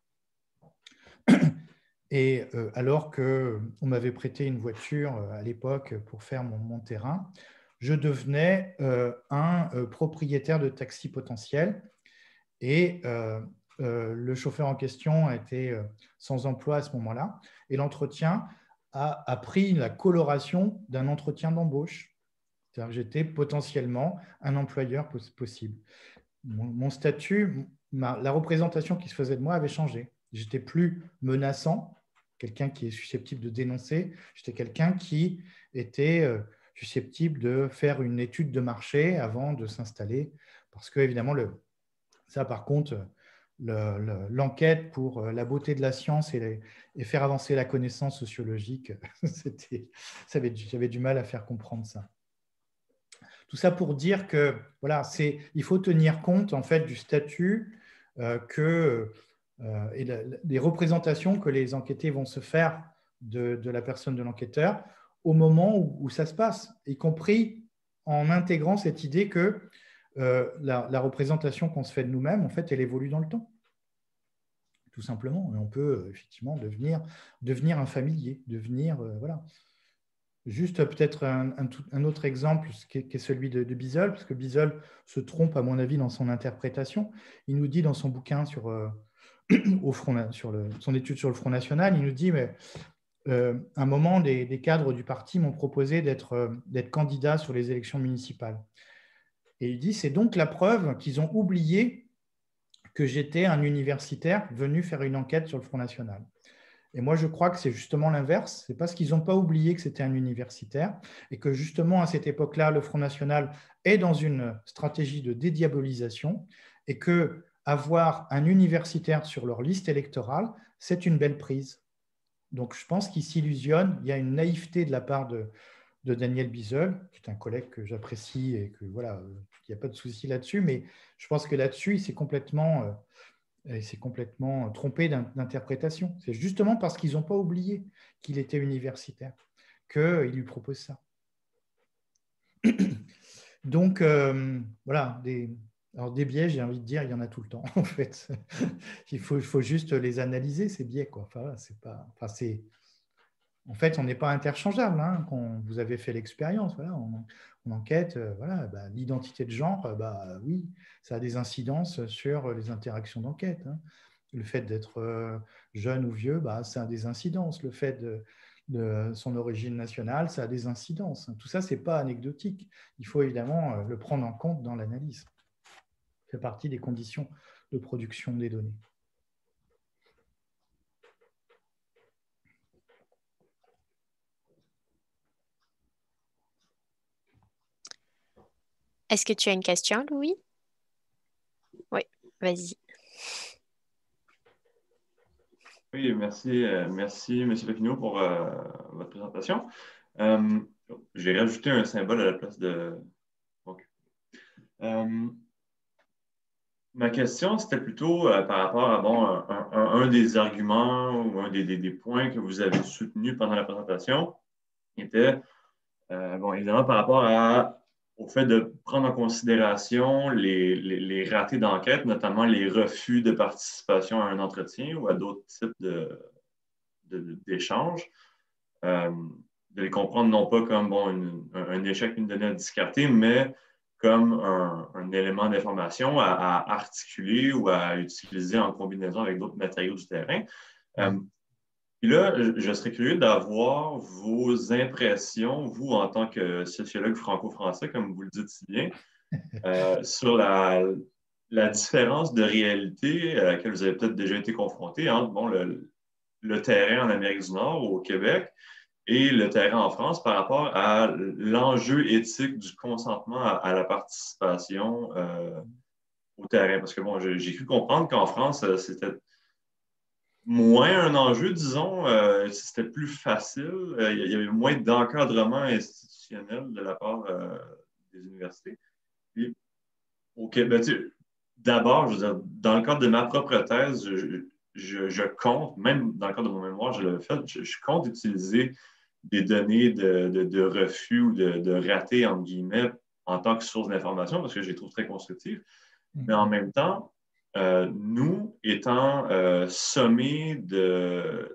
et alors qu'on m'avait prêté une voiture à l'époque pour faire mon terrain, je devenais un propriétaire de taxi potentiel. Et le chauffeur en question a été sans emploi à ce moment-là. Et l'entretien a pris la coloration d'un entretien d'embauche. C'est-à-dire que j'étais potentiellement un employeur possible. Mon statut, la représentation qui se faisait de moi avait changé. J'étais plus menaçant, quelqu'un qui est susceptible de dénoncer. J'étais quelqu'un qui était susceptible de faire une étude de marché avant de s'installer. Parce que, évidemment, ça, par contre, l'enquête pour la beauté de la science et faire avancer la connaissance sociologique, j'avais du mal à faire comprendre ça. Tout ça pour dire que voilà, il faut tenir compte en fait du statut et des représentations que les enquêtés vont se faire de la personne de l'enquêteur au moment où ça se passe, y compris en intégrant cette idée que la représentation qu'on se fait de nous-mêmes, en fait, elle évolue dans le temps. Tout simplement. Et on peut effectivement devenir un familier, voilà. Juste peut-être un autre exemple qui est celui de Bisol, parce que Bisol se trompe, à mon avis, dans son interprétation. Il nous dit dans son bouquin sur son étude sur le Front National, il nous dit, mais à un moment, des cadres du parti m'ont proposé d'être candidat sur les élections municipales. Et il dit, c'est donc la preuve qu'ils ont oublié que j'étais un universitaire venu faire une enquête sur le Front National. Et moi, je crois que c'est justement l'inverse. C'est parce qu'ils n'ont pas oublié que c'était un universitaire et que justement, à cette époque-là, le Front National est dans une stratégie de dédiabolisation et que avoir un universitaire sur leur liste électorale, c'est une belle prise. Donc, je pense qu'ils s'illusionnent. Il y a une naïveté de la part de Daniel Bisol, qui est un collègue que j'apprécie et que voilà, il n'y a pas de souci là-dessus. Mais je pense que là-dessus, il s'est complètement trompé d'interprétation. C'est justement parce qu'ils n'ont pas oublié qu'il était universitaire qu'ils lui proposent ça. Donc, voilà, des biais, j'ai envie de dire, il y en a tout le temps, en fait. Il faut juste les analyser, ces biais, quoi. En fait, on n'est pas interchangeable. Hein, quand vous avez fait l'expérience, voilà, on enquête, voilà, l'identité de genre, oui, ça a des incidences sur les interactions d'enquête. Hein. Le fait d'être jeune ou vieux, ça a des incidences. Le fait de son origine nationale, ça a des incidences. Tout ça, ce n'est pas anecdotique. Il faut évidemment le prendre en compte dans l'analyse. Ça fait partie des conditions de production des données. Est-ce que tu as une question, Louis? Oui, vas-y. Oui, merci, M. Papineau, pour votre présentation. Euh, j'ai rajouté un symbole à la place de... OK. Euh, Ma question, c'était plutôt par rapport à bon, un des arguments ou un des points que vous avez soutenus pendant la présentation, qui était, bon, évidemment, par rapport au fait de prendre en considération les ratés d'enquête, notamment les refus de participation à un entretien ou à d'autres types d'échanges. Euh, de les comprendre non pas comme bon, un échec, une donnée à discarter, mais comme un élément d'information à articuler ou à utiliser en combinaison avec d'autres matériaux du terrain. Puis là, je serais curieux d'avoir vos impressions, vous, en tant que sociologue franco-français, comme vous le dites si bien, sur la différence de réalité à laquelle vous avez peut-être déjà été confronté entre bon, le terrain en Amérique du Nord, au Québec, et le terrain en France par rapport à l'enjeu éthique du consentement à la participation au terrain. Parce que bon, j'ai cru comprendre qu'en France, c'était moins un enjeu, disons, c'était plus facile. Il y avait moins d'encadrement institutionnel de la part des universités. Et au Québec, d'abord, je veux dire, dans le cadre de ma propre thèse, je compte, même dans le cadre de mon mémoire, je l'ai fait, je compte utiliser des données de refus ou de ratés, entre guillemets, en tant que source d'information, parce que je les trouve très constructives. Mais en même temps, nous, étant sommés de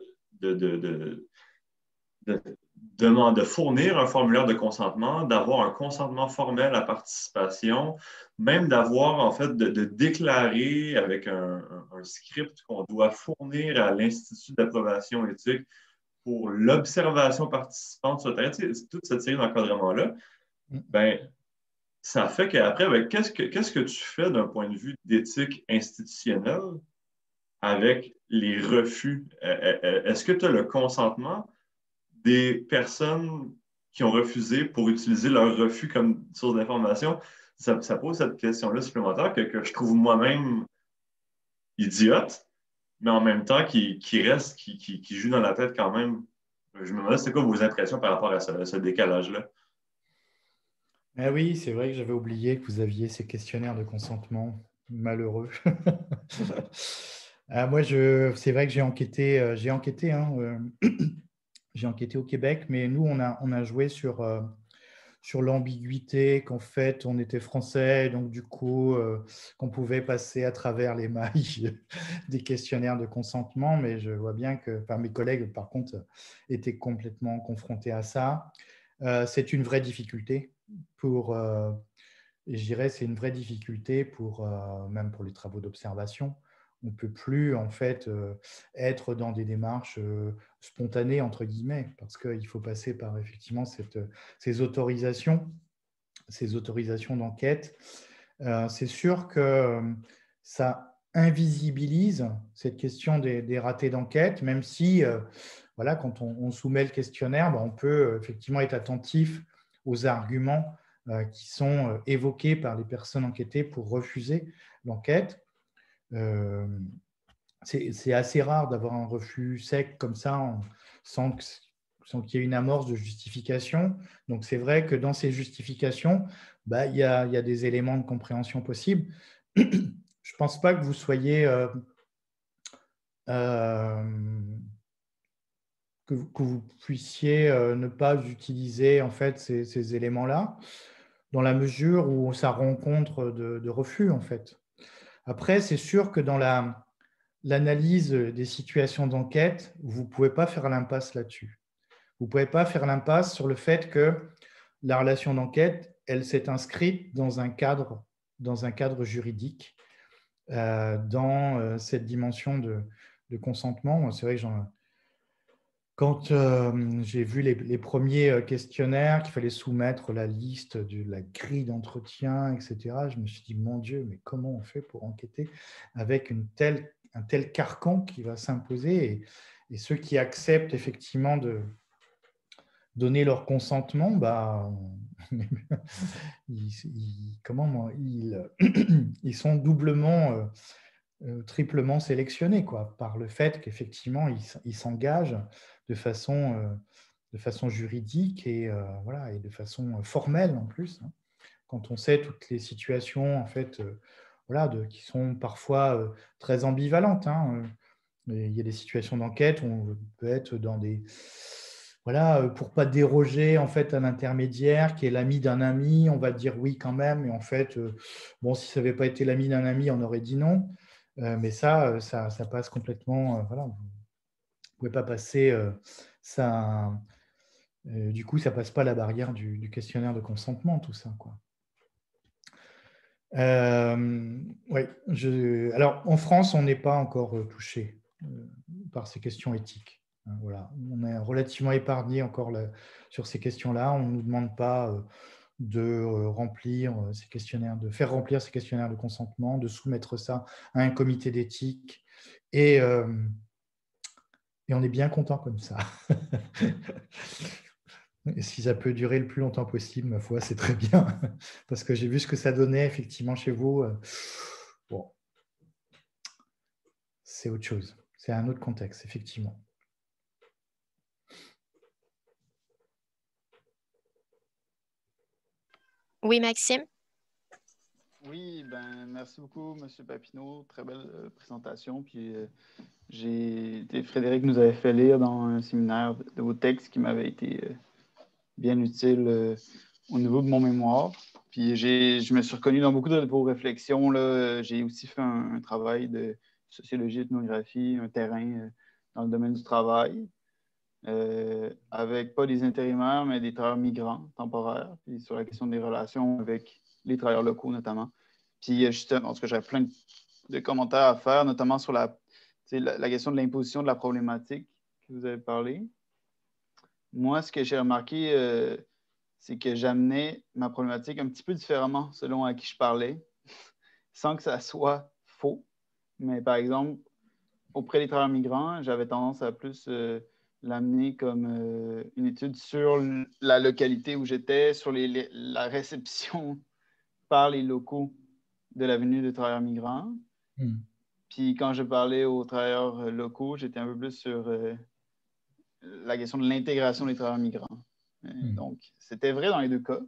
fournir un formulaire de consentement, d'avoir un consentement formel à la participation, même d'avoir, en fait, de déclarer avec un script qu'on doit fournir à l'Institut d'approbation éthique pour l'observation participante sur le terrain, toute cette série d'encadrements-là, ben, ça fait qu'après, ben, qu'est-ce que tu fais d'un point de vue d'éthique institutionnelle avec les refus? Est-ce que tu as le consentement des personnes qui ont refusé pour utiliser leur refus comme source d'information? Ça pose cette question-là supplémentaire que je trouve moi-même idiote, mais en même temps qui reste, qui joue dans la tête quand même. Je me demande, c'est quoi vos impressions par rapport à ce décalage-là? Ah oui, c'est vrai que j'avais oublié que vous aviez ces questionnaires de consentement malheureux. Moi, c'est vrai que j'ai enquêté, hein, j'ai enquêté au Québec, mais nous, on a joué sur l'ambiguïté qu'en fait, on était français, donc du coup, qu'on pouvait passer à travers les mailles des questionnaires de consentement, mais je vois bien que mes collègues, par contre, étaient complètement confrontés à ça. C'est une vraie difficulté je dirais, c'est une vraie difficulté même pour les travaux d'observation. On ne peut plus en fait être dans des démarches spontanées entre guillemets parce qu'il faut passer par effectivement ces autorisations d'enquête. C'est sûr que ça invisibilise cette question des ratés d'enquête, même si voilà, quand on soumet le questionnaire, on peut effectivement être attentif aux arguments qui sont évoqués par les personnes enquêtées pour refuser l'enquête. C'est assez rare d'avoir un refus sec comme ça, sans qu'il y ait une amorce de justification. Donc, c'est vrai que dans ces justifications, il y a des éléments de compréhension possibles. Je ne pense pas que vous soyez... que vous puissiez ne pas utiliser en fait ces éléments-là, dans la mesure où ça rencontre de refus en fait. Après, c'est sûr que dans l'analyse des situations d'enquête, vous ne pouvez pas faire l'impasse là-dessus. Vous ne pouvez pas faire l'impasse sur le fait que la relation d'enquête, elle s'est inscrite dans un cadre juridique, dans cette dimension de consentement. C'est vrai que quand j'ai vu les premiers questionnaires, qu'il fallait soumettre la liste de la grille d'entretien, etc., je me suis dit, mon Dieu, mais comment on fait pour enquêter avec un tel carcan qui va s'imposer et ceux qui acceptent effectivement donner leur consentement, ils sont doublement, triplement sélectionnés quoi, par le fait qu'effectivement, ils s'engagent de façon juridique et de façon formelle en plus. Hein. Quand on sait toutes les situations en fait, qui sont parfois très ambivalentes. Hein. Il y a des situations d'enquête où on peut être dans des... Voilà, pour ne pas déroger en fait, à l'intermédiaire qui est l'ami d'un ami, on va dire oui quand même. Et en fait, si ça n'avait pas été l'ami d'un ami, on aurait dit non. Mais ça passe complètement... voilà, vous ne pouvez pas passer ça... du coup, ça ne passe pas la barrière du questionnaire de consentement, tout ça, quoi. Oui, alors en France, on n'est pas encore touché par ces questions éthiques. Voilà. On est relativement épargné encore sur ces questions-là. On ne nous demande pas de remplir ces questionnaires, de faire remplir ces questionnaires de consentement, de soumettre ça à un comité d'éthique. Et on est bien content comme ça. Et si ça peut durer le plus longtemps possible, ma foi, c'est très bien. Parce que j'ai vu ce que ça donnait effectivement chez vous. Bon, c'est autre chose. C'est un autre contexte, effectivement. Oui, Maxime? Oui, merci beaucoup, M. Papineau. Très belle présentation. Puis Frédéric nous avait fait lire dans un séminaire de vos textes qui m'avait été bien utile au niveau de mon mémoire. Puis je me suis reconnu dans beaucoup de vos réflexions. J'ai aussi fait un travail de sociologie, ethnographie, un terrain dans le domaine du travail, avec pas des intérimaires, mais des travailleurs migrants temporaires, puis sur la question des relations avec les travailleurs locaux notamment. Puis justement, parce que j'avais plein de commentaires à faire, notamment sur la question de l'imposition de la problématique que vous avez parlé. Moi, ce que j'ai remarqué, c'est que j'amenais ma problématique un petit peu différemment selon à qui je parlais, sans que ça soit faux. Mais par exemple, auprès des travailleurs migrants, j'avais tendance à plus l'amener comme une étude sur la localité où j'étais, sur la réception par les locaux de la venue des travailleurs migrants. Puis quand je parlais aux travailleurs locaux, j'étais un peu plus sur la question de l'intégration des travailleurs migrants. Donc, c'était vrai dans les deux cas,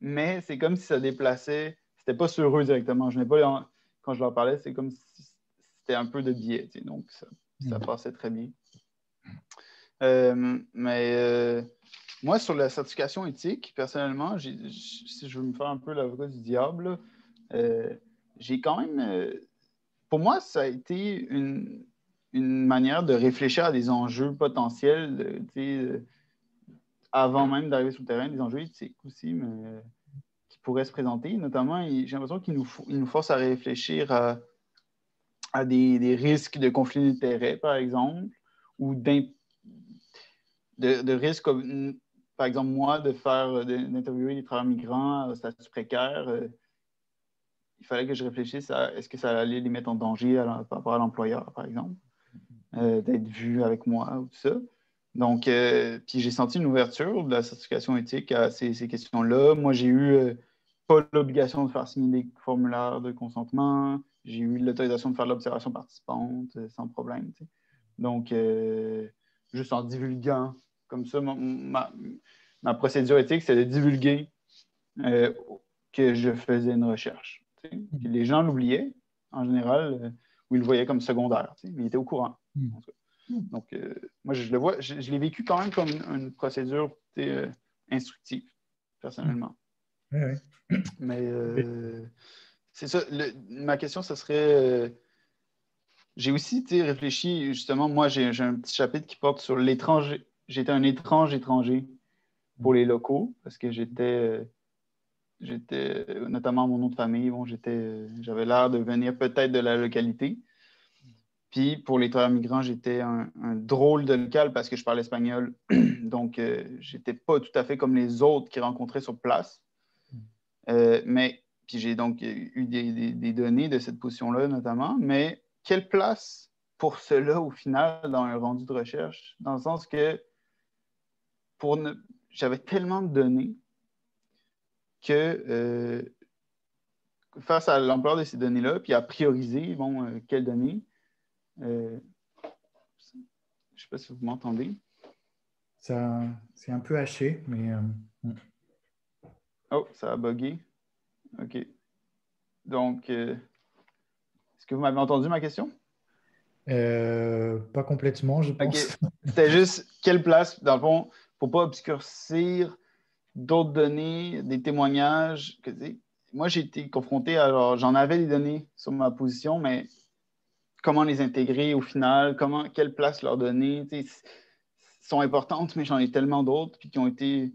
mais c'est comme si ça déplaçait, c'était pas sur eux directement. Quand je leur parlais, c'est comme si c'était un peu de biais, donc ça passait très bien. Moi, sur la certification éthique, personnellement, si je veux me faire un peu l'avocat du diable, j'ai quand même... pour moi, ça a été une manière de réfléchir à des enjeux potentiels, avant même d'arriver sur le terrain, des enjeux éthiques aussi, mais qui pourraient se présenter. Notamment, j'ai l'impression qu'il nous force à réfléchir à des risques de conflit d'intérêts, par exemple, ou de risques comme, par exemple, moi, d'interviewer des travailleurs migrants à statut précaire. Il fallait que je réfléchisse à est-ce que ça allait les mettre en danger par rapport à l'employeur, par exemple, d'être vu avec moi ou tout ça. Donc, puis j'ai senti une ouverture de la certification éthique à ces questions-là. Moi, j'ai eu pas l'obligation de faire signer des formulaires de consentement. J'ai eu l'autorisation de faire de l'observation participante sans problème. T'sais. Donc, juste en divulguant comme ça, ma procédure éthique, c'est de divulguer que je faisais une recherche. Puis les gens l'oubliaient, en général, ou ils le voyaient comme secondaire, mais ils étaient au courant. Donc, moi, je l'ai vécu quand même comme une procédure instructive, personnellement. Mais c'est ça. Ma question, ce serait... j'ai aussi réfléchi, justement, moi, j'ai un petit chapitre qui porte sur l'étranger. J'étais un étranger pour les locaux, parce que j'étais notamment mon nom de famille, j'avais l'air de venir peut-être de la localité. Puis pour les travailleurs migrants, j'étais un drôle de local parce que je parlais espagnol. Donc, j'étais pas tout à fait comme les autres qui rencontraient sur place. Mais puis j'ai donc eu des données de cette position-là notamment. Mais quelle place pour cela au final dans un rendu de recherche? Dans le sens que j'avais tellement de données que face à l'ampleur de ces données-là, puis à prioriser, quelles données. Je ne sais pas si vous m'entendez. C'est un peu haché, mais... Oh, ça a bugué. OK. Donc, est-ce que vous m'avez entendu ma question? Pas complètement, je pense. OK. C'était juste quelle place, dans le fond, pour ne pas obscurcir d'autres données, des témoignages. Moi, j'ai été confronté à, j'en avais des données sur ma position, mais comment les intégrer au final, quelle place leur donner, sont importantes, mais j'en ai tellement d'autres, puis qui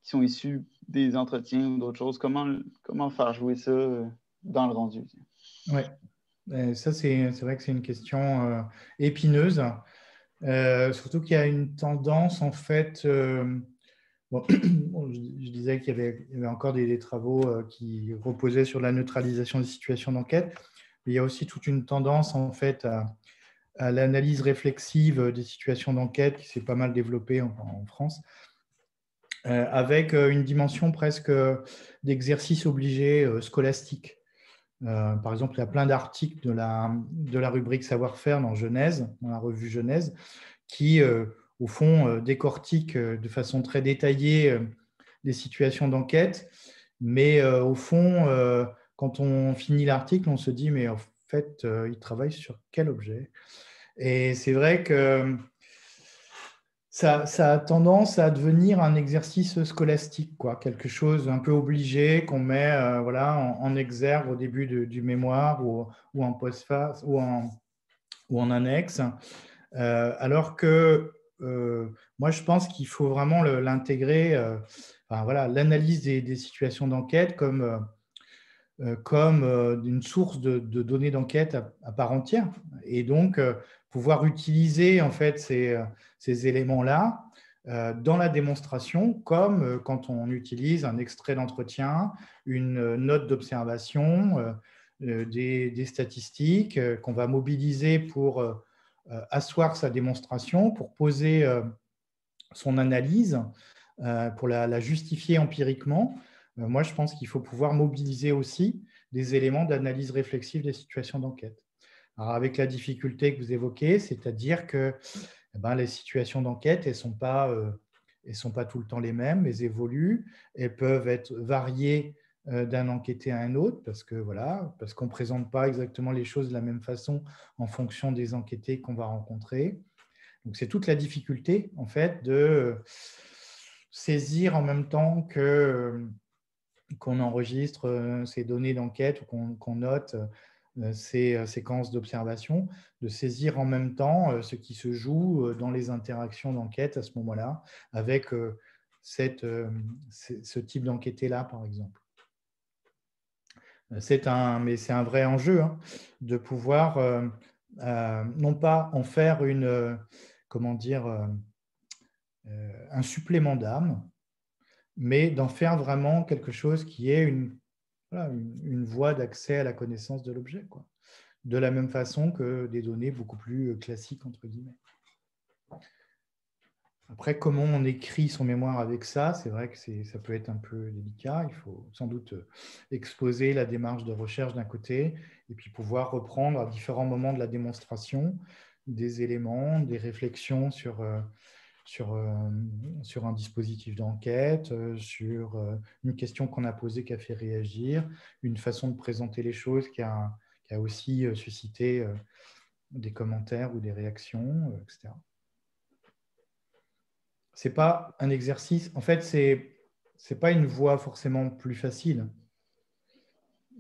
sont issues des entretiens ou d'autres choses. Comment faire jouer ça dans le rendu? Oui, ça, c'est vrai que c'est une question épineuse. Surtout qu'il y a une tendance, en fait, je disais qu'il y avait encore des travaux qui reposaient sur la neutralisation des situations d'enquête, mais il y a aussi toute une tendance, en fait, à l'analyse réflexive des situations d'enquête qui s'est pas mal développée en France, avec une dimension presque d'exercice obligé scolastique. Par exemple, il y a plein d'articles de la rubrique savoir-faire dans Genèse, dans la revue Genèse, qui, au fond, décortiquent de façon très détaillée des situations d'enquête. Mais au fond, quand on finit l'article, on se dit, mais en fait, il travaille sur quel objet? Et c'est vrai que ça a tendance à devenir un exercice scolastique, quoi, quelque chose un peu obligé qu'on met en exergue au début du mémoire ou en postface ou en annexe. Alors que moi, je pense qu'il faut vraiment l'intégrer, l'analyse des situations d'enquête comme une source de données d'enquête à part entière. Et donc, pouvoir utiliser en fait ces éléments-là dans la démonstration, comme quand on utilise un extrait d'entretien, une note d'observation, des statistiques qu'on va mobiliser pour asseoir sa démonstration, pour poser son analyse, pour la justifier empiriquement. Moi, je pense qu'il faut pouvoir mobiliser aussi des éléments d'analyse réflexive des situations d'enquête. Alors, avec la difficulté que vous évoquez, c'est-à-dire que les situations d'enquête, elles ne sont pas tout le temps les mêmes, elles évoluent, elles peuvent être variées d'un enquêté à un autre, parce qu'on ne présente pas exactement les choses de la même façon en fonction des enquêtés qu'on va rencontrer. Donc, c'est toute la difficulté, en fait, de saisir en même temps qu'on enregistre ces données d'enquête ou qu'on note ces séquences d'observation, de saisir en même temps ce qui se joue dans les interactions d'enquête à ce moment-là, avec ce type d'enquêté-là, par exemple. C'est un vrai enjeu de pouvoir non pas en faire un supplément d'âme, mais d'en faire vraiment quelque chose qui est une voie d'accès à la connaissance de l'objet, quoi. De la même façon que des données beaucoup plus classiques, entre guillemets. Après, comment on écrit son mémoire avec ça, c'est vrai que ça peut être un peu délicat. Il faut sans doute exposer la démarche de recherche d'un côté et puis pouvoir reprendre à différents moments de la démonstration des éléments, des réflexions sur un dispositif d'enquête, sur une question qu'on a posée qui a fait réagir, une façon de présenter les choses qui a aussi suscité des commentaires ou des réactions, etc. Ce n'est pas un exercice, en fait, c'est pas une voie forcément plus facile,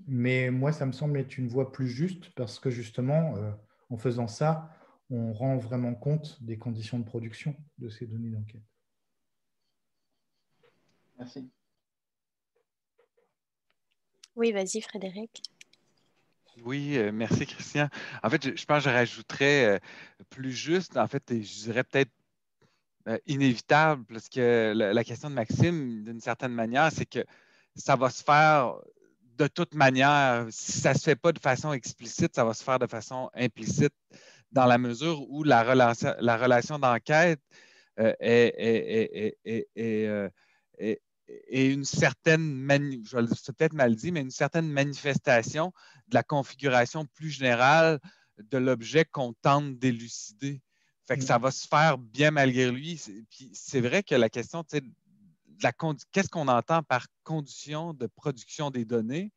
mais moi, ça me semble être une voie plus juste parce que justement, en faisant ça, on rend vraiment compte des conditions de production de ces données d'enquête. Merci. Oui, vas-y, Frédéric. Oui, merci, Christian. En fait, je pense que je rajouterais plus juste, en fait, je dirais peut-être inévitable, parce que la question de Maxime, d'une certaine manière, c'est que ça va se faire de toute manière. Si ça ne se fait pas de façon explicite, ça va se faire de façon implicite, dans la mesure où la relation d'enquête et une certaine, c'est peut-être mal dit, mais une certaine manifestation de la configuration plus générale de l'objet qu'on tente d'élucider. Fait que ça va se faire bien malgré lui. Puis c'est vrai que la question, tu sais, qu'est-ce qu'on entend par condition de production des données?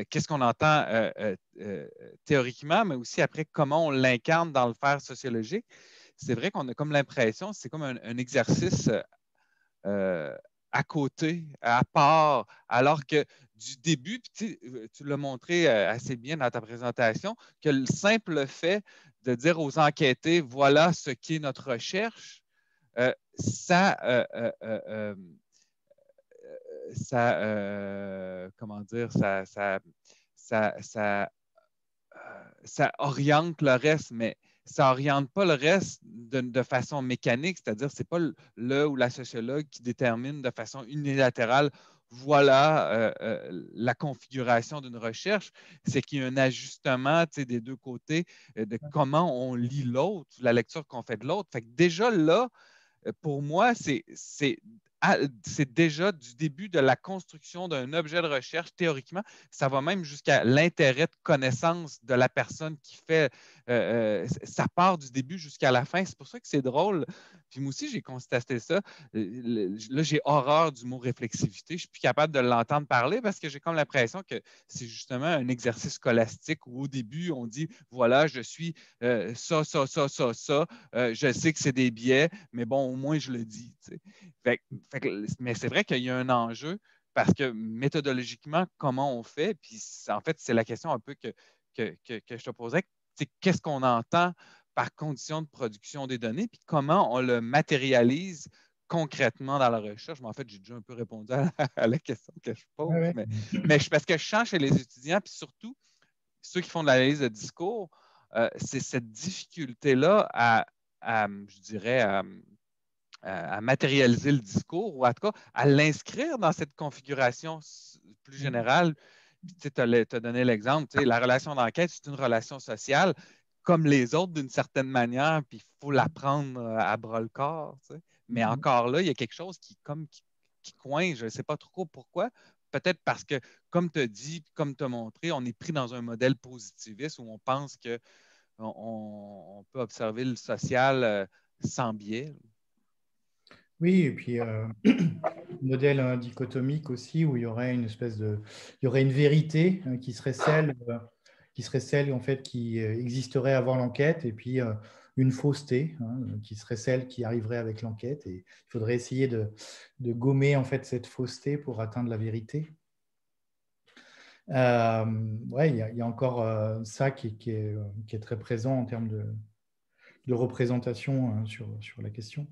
Qu'est-ce qu'on entend théoriquement, mais aussi après comment on l'incarne dans le faire sociologique? C'est vrai qu'on a comme l'impression, c'est comme un exercice à côté, à part, alors que du début, tu l'as montré assez bien dans ta présentation, que le simple fait de dire aux enquêtés, voilà ce qu'est notre recherche, ça, comment dire, ça oriente le reste, mais ça n'oriente pas le reste de façon mécanique, c'est-à-dire que ce n'est pas le ou la sociologue qui détermine de façon unilatérale voilà la configuration d'une recherche, c'est qu'il y a un ajustement des deux côtés de comment on lit l'autre, la lecture qu'on fait de l'autre. Fait que déjà là, pour moi, c'est déjà du début de la construction d'un objet de recherche, théoriquement, ça va même jusqu'à l'intérêt de connaissance de la personne qui fait. Ça part du début jusqu'à la fin. C'est pour ça que c'est drôle. Puis moi aussi, j'ai constaté ça. Là, j'ai horreur du mot réflexivité. Je suis plus capable de l'entendre parler parce que j'ai comme l'impression que c'est justement un exercice scolastique où au début, on dit, voilà, je suis ça. Je sais que c'est des biais, mais bon, au moins, je le dis. Mais c'est vrai qu'il y a un enjeu parce que méthodologiquement, comment on fait? Puis en fait, c'est la question un peu que je te posais. Qu'est-ce qu'on entend par condition de production des données? Puis comment on le matérialise concrètement dans la recherche? Mais en fait, j'ai déjà un peu répondu à la question que je pose. Ouais. Mais parce que je sens chez les étudiants, puis surtout ceux qui font de l'analyse de discours, c'est cette difficulté-là je dirais, à matérialiser le discours ou en tout cas à l'inscrire dans cette configuration plus générale. Tu as donné l'exemple, la relation d'enquête, c'est une relation sociale comme les autres d'une certaine manière, puis il faut la prendre à bras-le-corps. Mais encore là, il y a quelque chose qui coince, je ne sais pas trop pourquoi. Peut-être parce que, comme tu as dit, comme tu as montré, on est pris dans un modèle positiviste où on pense qu'on peut observer le social sans biais. Oui, et puis modèle dichotomique aussi, où il y aurait une espèce il y aurait une vérité qui serait celle en fait qui existerait avant l'enquête, et puis une fausseté qui serait celle qui arriverait avec l'enquête. Et il faudrait essayer de gommer en fait cette fausseté pour atteindre la vérité. Ouais, il y a encore ça qui est très présent en termes de représentation sur la question.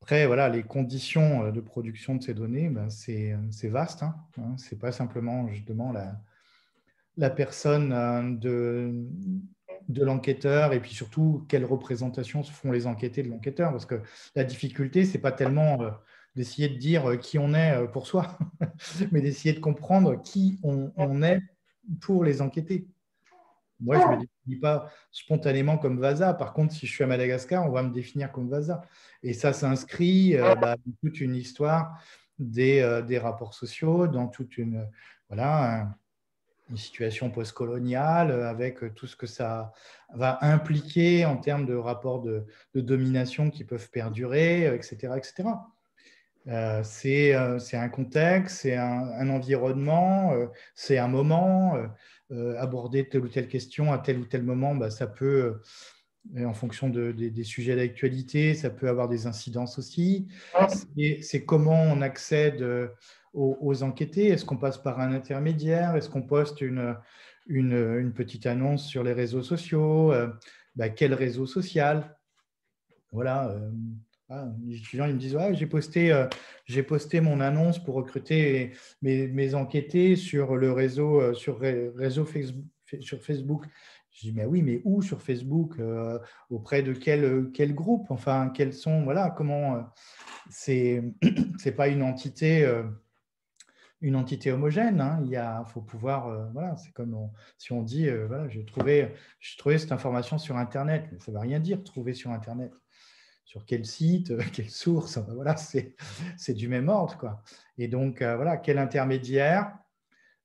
Après, voilà, les conditions de production de ces données, ben, c'est vaste. Ce n'est pas simplement justement la personne de l'enquêteur, et puis surtout, quelles représentations se font les enquêtés de l'enquêteur. Parce que la difficulté, ce n'est pas tellement d'essayer de dire qui on est pour soi, mais d'essayer de comprendre qui on est pour les enquêtés. Moi, je ne me définis pas spontanément comme Vasa. Par contre, si je suis à Madagascar, on va me définir comme Vasa. Et ça s'inscrit dans toute une histoire des rapports sociaux, dans toute une situation postcoloniale, avec tout ce que ça va impliquer en termes de rapports de domination qui peuvent perdurer, etc. etc. C'est un contexte, c'est un environnement, c'est un moment. Aborder telle ou telle question à tel ou tel moment, ça peut, en fonction des sujets d'actualité, ça peut avoir des incidences aussi. C'est comment on accède aux enquêtés. Est-ce qu'on passe par un intermédiaire? Est-ce qu'on poste une petite annonce sur les réseaux sociaux? Quel réseau social? Voilà. Les étudiants, ils me disent, j'ai posté mon annonce pour recruter mes enquêtés sur le réseau, sur Facebook. Je dis, mais oui, mais où sur Facebook? Auprès de quel groupe? Enfin, quels sont, voilà, comment c'est pas une entité homogène. Il faut pouvoir, voilà, c'est comme si on dit, voilà, j'ai trouvé cette information sur Internet. Mais ça ne veut rien dire trouver sur Internet. sur quel site, quelle source, voilà, c'est du même ordre, quoi. Et donc, voilà, quel intermédiaire,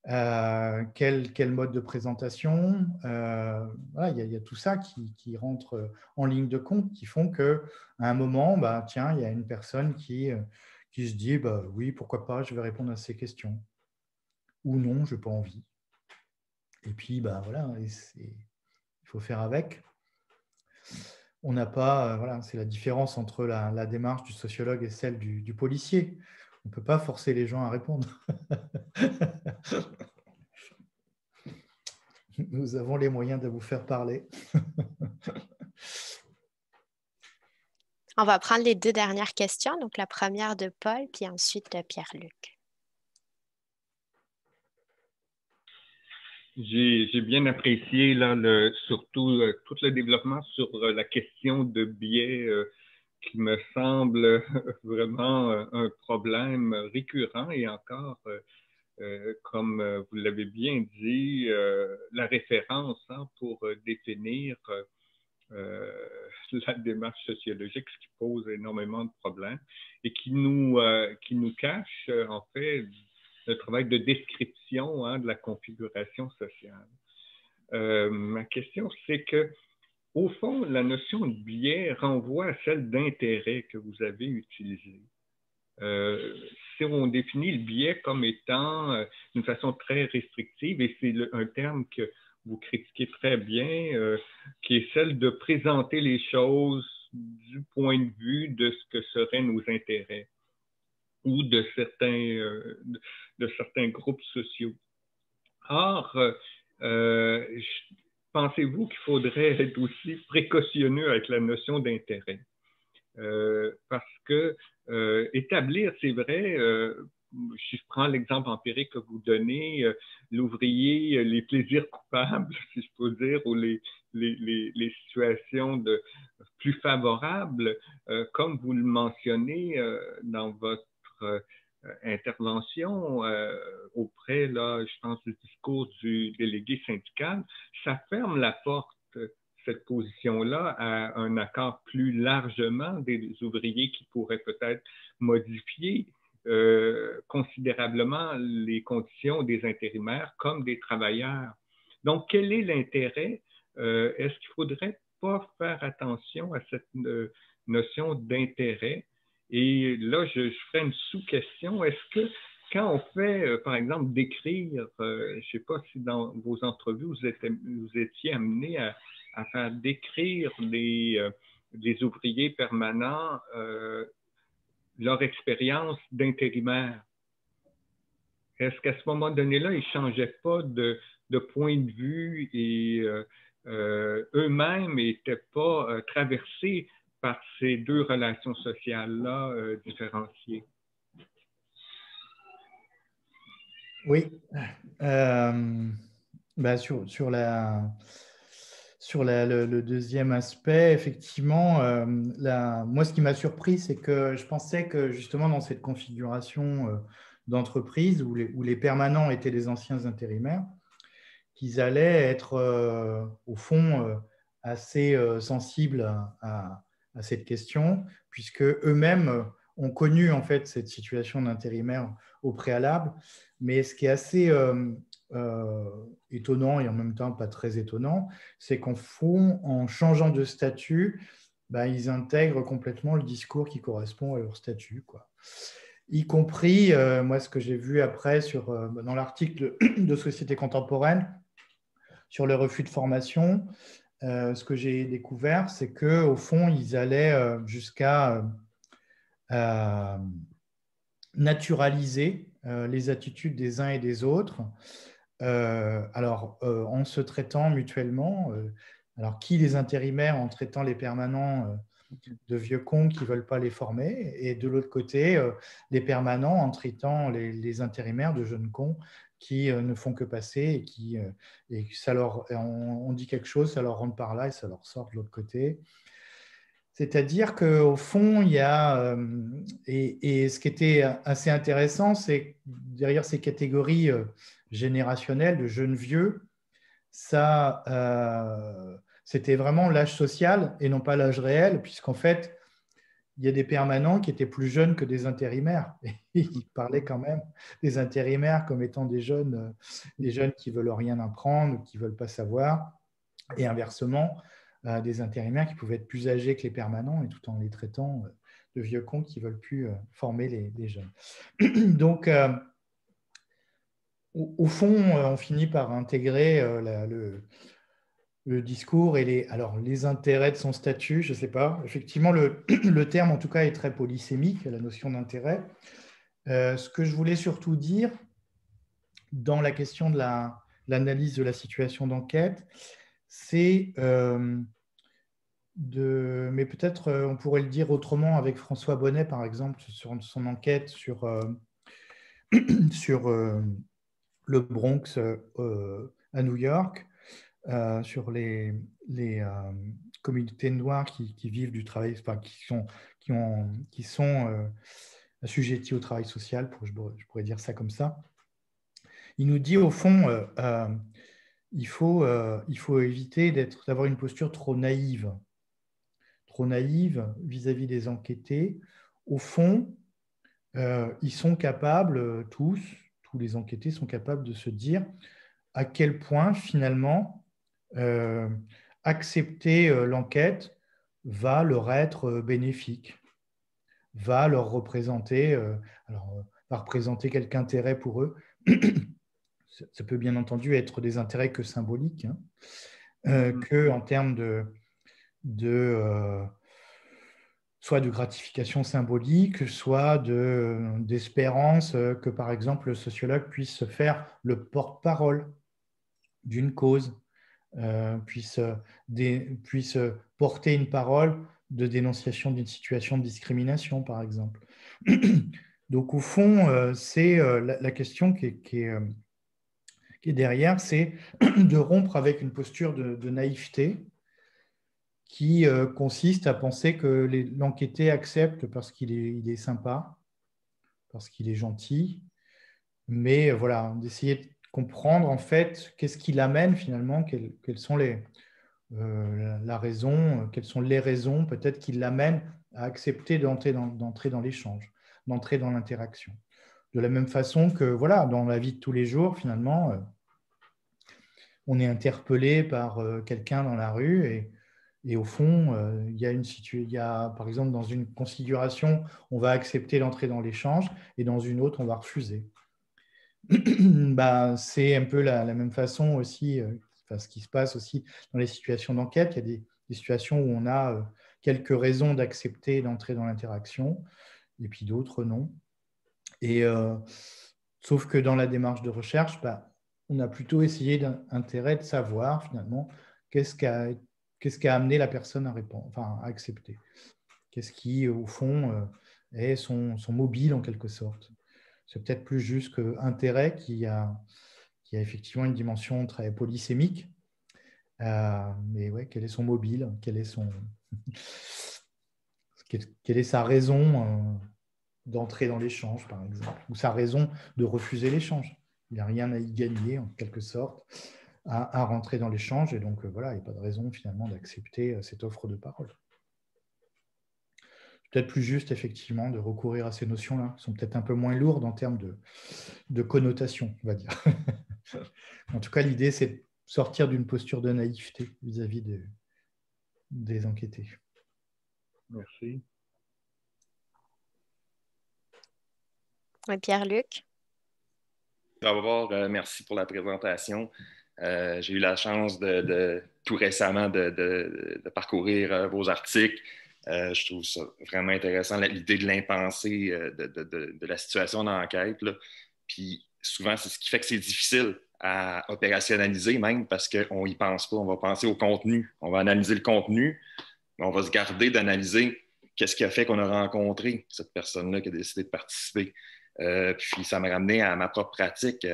quel mode de présentation, voilà, il y a tout ça qui rentre en ligne de compte, qui font qu'à un moment, bah, tiens, il y a une personne qui se dit, bah, oui, pourquoi pas, je vais répondre à ces questions. Ou non, je n'ai pas envie. Et puis, bah, voilà, il faut faire avec. On n'a pas, voilà, c'est la différence entre la démarche du sociologue et celle du policier. On ne peut pas forcer les gens à répondre. Nous avons les moyens de vous faire parler. On va prendre les 2 dernières questions. Donc, la première de Paul, puis ensuite de Pierre-Luc. J'ai bien apprécié là, surtout tout le développement sur la question de biais qui me semble vraiment un problème récurrent et encore, comme vous l'avez bien dit, la référence pour définir la démarche sociologique, ce qui pose énormément de problèmes et qui nous cache en fait le travail de description de la configuration sociale. Ma question, c'est que, au fond, la notion de biais renvoie à celle d'intérêt que vous avez utilisée. Si on définit le biais comme étant d'une façon très restrictive, et c'est un terme que vous critiquez très bien, qui est celle de présenter les choses du point de vue de ce que seraient nos intérêts ou de certains groupes sociaux. Or, pensez-vous qu'il faudrait être aussi précautionneux avec la notion d'intérêt? Parce que établir, c'est vrai, je prends l'exemple empirique que vous donnez, l'ouvrier, les plaisirs coupables, si je peux dire, ou les situations plus favorables, comme vous le mentionnez dans votre intervention auprès, là, je pense, du discours du délégué syndical, ça ferme la porte, cette position-là, à un accord plus largement des ouvriers qui pourraient peut-être modifier considérablement les conditions des intérimaires comme des travailleurs. Donc, quel est l'intérêt? Est-ce qu'il ne faudrait pas faire attention à cette notion d'intérêt? Et là, je ferai une sous-question. Est-ce que quand on fait, par exemple, décrire, je ne sais pas si dans vos entrevues, vous étiez amené à faire décrire des ouvriers permanents leur expérience d'intérimaire. Est-ce qu'à ce moment donné-là, ils ne changeaient pas de point de vue et eux-mêmes n'étaient pas traversés par ces deux relations sociales-là différenciées? Oui. Sur le deuxième aspect, effectivement, moi, ce qui m'a surpris, c'est que je pensais que justement dans cette configuration d'entreprise où les permanents étaient des anciens intérimaires, qu'ils allaient être au fond assez sensibles à cette question, puisque eux-mêmes ont connu en fait cette situation d'intérimaire au préalable. Mais ce qui est assez étonnant et en même temps pas très étonnant, c'est qu'en fond, en changeant de statut, ils intègrent complètement le discours qui correspond à leur statut, quoi. Y compris, moi, ce que j'ai vu après dans l'article de Société contemporaine sur le refus de formation, ce que j'ai découvert, c'est qu'au fond, ils allaient jusqu'à naturaliser les attitudes des uns et des autres, en se traitant mutuellement. Alors, qui les intérimaires en traitant les permanents de vieux cons qui ne veulent pas les former, et de l'autre côté, les permanents en traitant les intérimaires de jeunes cons qui ne font que passer et ça on dit quelque chose, ça leur rentre par là et ça leur sort de l'autre côté. C'est-à-dire qu'au fond, il y a, et ce qui était assez intéressant, c'est que derrière ces catégories générationnelles de jeunes vieux, c'était vraiment l'âge social et non pas l'âge réel, puisqu'en fait, il y a des permanents qui étaient plus jeunes que des intérimaires. Et ils parlaient quand même des intérimaires comme étant des jeunes qui ne veulent rien apprendre, qui ne veulent pas savoir. Et inversement, des intérimaires qui pouvaient être plus âgés que les permanents et tout en les traitant de vieux cons qui ne veulent plus former les jeunes. Donc, au fond, on finit par intégrer le discours et les intérêts de son statut, je ne sais pas. Effectivement, le terme, en tout cas, est très polysémique, la notion d'intérêt. Ce que je voulais surtout dire dans la question de l'analyse de la situation d'enquête, c'est mais peut-être on pourrait le dire autrement avec François Bonnet, par exemple, sur son enquête sur le Bronx à New York, sur les communautés noires qui vivent du travail, enfin, qui sont assujetties au travail social, je pourrais dire ça comme ça. Il nous dit au fond, il faut éviter d'avoir une posture trop naïve vis-à-vis des enquêtés. Au fond, ils sont capables, tous les enquêtés sont capables de se dire à quel point finalement accepter l'enquête va leur être bénéfique, va leur représenter, va représenter quelque intérêt pour eux. Ça peut bien entendu être des intérêts que symboliques, que en termes soit de gratification symbolique, soit d'espérance que, par exemple, le sociologue puisse se faire le porte-parole d'une cause, puisse porter une parole de dénonciation d'une situation de discrimination, par exemple. Donc, au fond, c'est la question qui est derrière, c'est de rompre avec une posture de naïveté qui consiste à penser que l'enquêté accepte parce qu'il est sympa, parce qu'il est gentil, mais voilà, d'essayer de comprendre en fait qu'est-ce qui l'amène finalement, quelles sont la raison, quelles sont les raisons peut-être qui l'amènent à accepter d'entrer dans l'échange, d'entrer dans l'interaction. De la même façon que voilà, dans la vie de tous les jours, finalement, on est interpellé par quelqu'un dans la rue et au fond, il y a, par exemple, dans une configuration, on va accepter d'entrer dans l'échange et dans une autre, on va refuser. C'est un peu la même façon aussi, ce qui se passe aussi dans les situations d'enquête. Il y a des situations où on a quelques raisons d'accepter d'entrer dans l'interaction et puis d'autres non. Et sauf que dans la démarche de recherche, on a plutôt essayé d'intérêt de savoir finalement qu'est-ce qui a amené la personne à accepter. Qu'est-ce qui, au fond, est son mobile en quelque sorte. C'est peut-être plus juste qu'intérêt qui a effectivement une dimension très polysémique. Mais ouais, quel est son mobile? Quelle est sa raison d'entrer dans l'échange, par exemple, ou sa raison de refuser l'échange? Il n'a rien à y gagner, en quelque sorte, à rentrer dans l'échange. Et donc, voilà, il n'y a pas de raison, finalement, d'accepter cette offre de parole. Peut-être plus juste, effectivement, de recourir à ces notions-là, qui sont peut-être un peu moins lourdes en termes de connotation, on va dire. En tout cas, l'idée, c'est de sortir d'une posture de naïveté vis-à-vis des enquêtés. Merci. Oui, Pierre-Luc. D'abord, merci pour la présentation. J'ai eu la chance tout récemment de parcourir vos articles. Je trouve ça vraiment intéressant, l'idée de l'impensé de la situation d'enquête. Puis souvent, c'est ce qui fait que c'est difficile à opérationnaliser même parce qu'on n'y pense pas. On va penser au contenu. On va analyser le contenu, mais on va se garder d'analyser qu'est-ce qui a fait qu'on a rencontré cette personne-là qui a décidé de participer. Puis ça m'a ramené à ma propre pratique.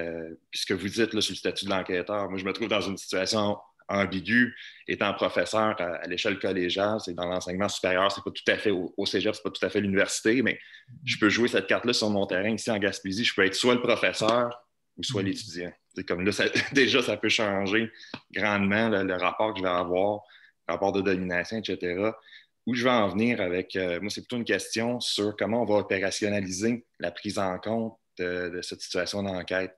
Puis ce que vous dites là, sur le statut de l'enquêteur, moi je me trouve dans une situation ambiguë, étant professeur à l'échelle collégiale, c'est dans l'enseignement supérieur, c'est pas tout à fait au cégep, c'est pas tout à fait l'université, mais je peux jouer cette carte-là sur mon terrain ici en Gaspésie. Je peux être soit le professeur ou soit l'étudiant. C'est comme là, déjà, ça peut changer grandement le rapport que je vais avoir, le rapport de domination, etc. où je vais en venir avec, moi, c'est plutôt une question sur comment on va opérationnaliser la prise en compte de cette situation d'enquête.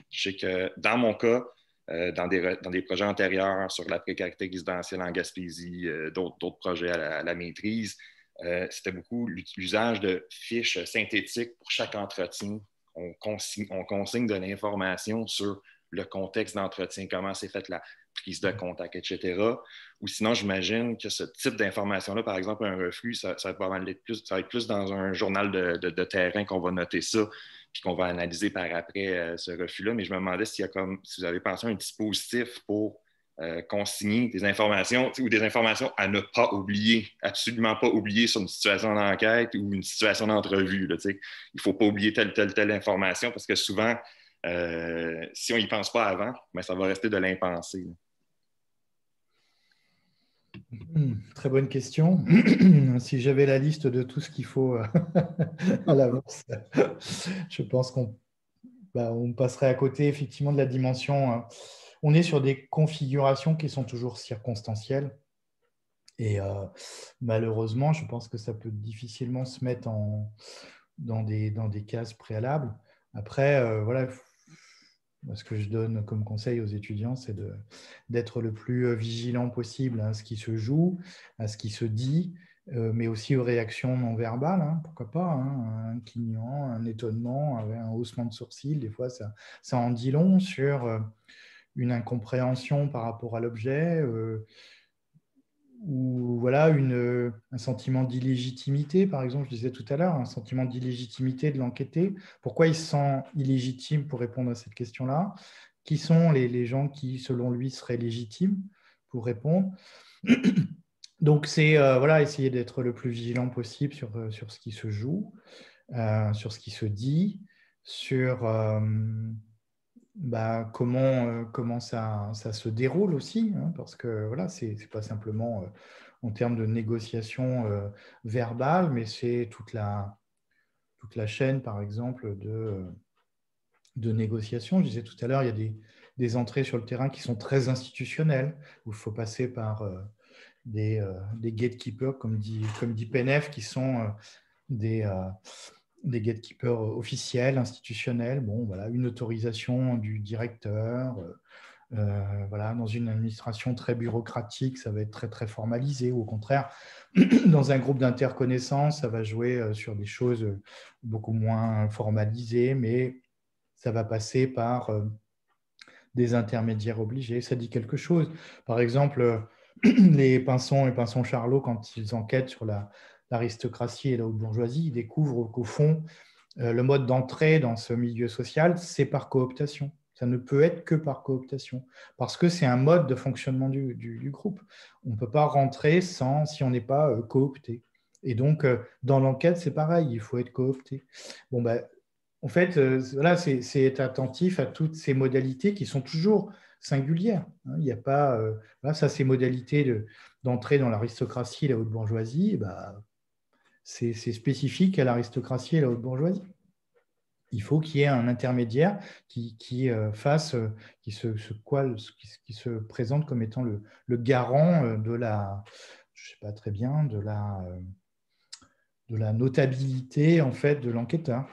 Je sais que dans mon cas, dans des projets antérieurs sur la précarité résidentielle en Gaspésie, d'autres projets à la maîtrise, c'était beaucoup l'usage de fiches synthétiques pour chaque entretien. On consigne de l'information sur le contexte d'entretien, comment s'est faite la prise de contact, etc. Ou sinon, j'imagine que ce type d'information-là, par exemple, un reflux, ça va être plus dans un journal de terrain qu'on va noter ça, puis qu'on va analyser par après ce refus-là. Mais je me demandais si vous avez pensé à un dispositif pour consigner des informations ou des informations à ne pas oublier, absolument pas oublier sur une situation d'enquête ou une situation d'entrevue. Il ne faut pas oublier telle information parce que souvent, si on n'y pense pas avant, ben, ça va rester de l'impensé. Très bonne question. Si j'avais la liste de tout ce qu'il faut à l'avance, je pense qu'on passerait à côté effectivement de la dimension. On est sur des configurations qui sont toujours circonstancielles. Et malheureusement, je pense que ça peut difficilement se mettre dans des cases préalables. Après, voilà, ce que je donne comme conseil aux étudiants, c'est d'être le plus vigilant possible à ce qui se joue, à ce qui se dit, mais aussi aux réactions non verbales, pourquoi pas, un clignement, un étonnement, un haussement de sourcils, des fois ça en dit long sur une incompréhension par rapport à l'objet, ou voilà, un sentiment d'illégitimité, par exemple, je disais tout à l'heure, un sentiment d'illégitimité de l'enquêté. Pourquoi il se sent illégitime pour répondre à cette question-là? Qui sont les gens qui, selon lui, seraient légitimes pour répondre? Donc, c'est voilà, essayer d'être le plus vigilant possible sur ce qui se joue, sur ce qui se dit, sur comment ça se déroule aussi, parce que voilà, c'est pas simplement en termes de négociation verbale, mais c'est toute la chaîne, par exemple, de négociation. Je disais tout à l'heure, il y a des entrées sur le terrain qui sont très institutionnelles, où il faut passer par des gatekeepers, comme dit PNF, qui sont des gatekeepers officiels, institutionnels, voilà, une autorisation du directeur. Voilà, dans une administration très bureaucratique, ça va être très, très formalisé. Ou au contraire, dans un groupe d'interconnaissance, ça va jouer sur des choses beaucoup moins formalisées, mais ça va passer par des intermédiaires obligés. Ça dit quelque chose. Par exemple, les Pinson et Pinson-Charlot, quand ils enquêtent sur l'aristocratie et la haute bourgeoisie, ils découvrent qu'au fond, le mode d'entrée dans ce milieu social, c'est par cooptation. Ça ne peut être que par cooptation, parce que c'est un mode de fonctionnement du groupe. On ne peut pas rentrer si on n'est pas coopté. Et donc, dans l'enquête, c'est pareil, il faut être coopté. Bon, en fait, voilà, c'est être attentif à toutes ces modalités qui sont toujours singulières. Il n'y a pas, voilà, ça, ces modalités d'entrée dans l'aristocratie et la haute bourgeoisie, c'est spécifique à l'aristocratie et la haute bourgeoisie. Il faut qu'il y ait un intermédiaire qui se présente comme étant le garant de la, je sais pas très bien, de la notabilité en fait de l'enquêteur.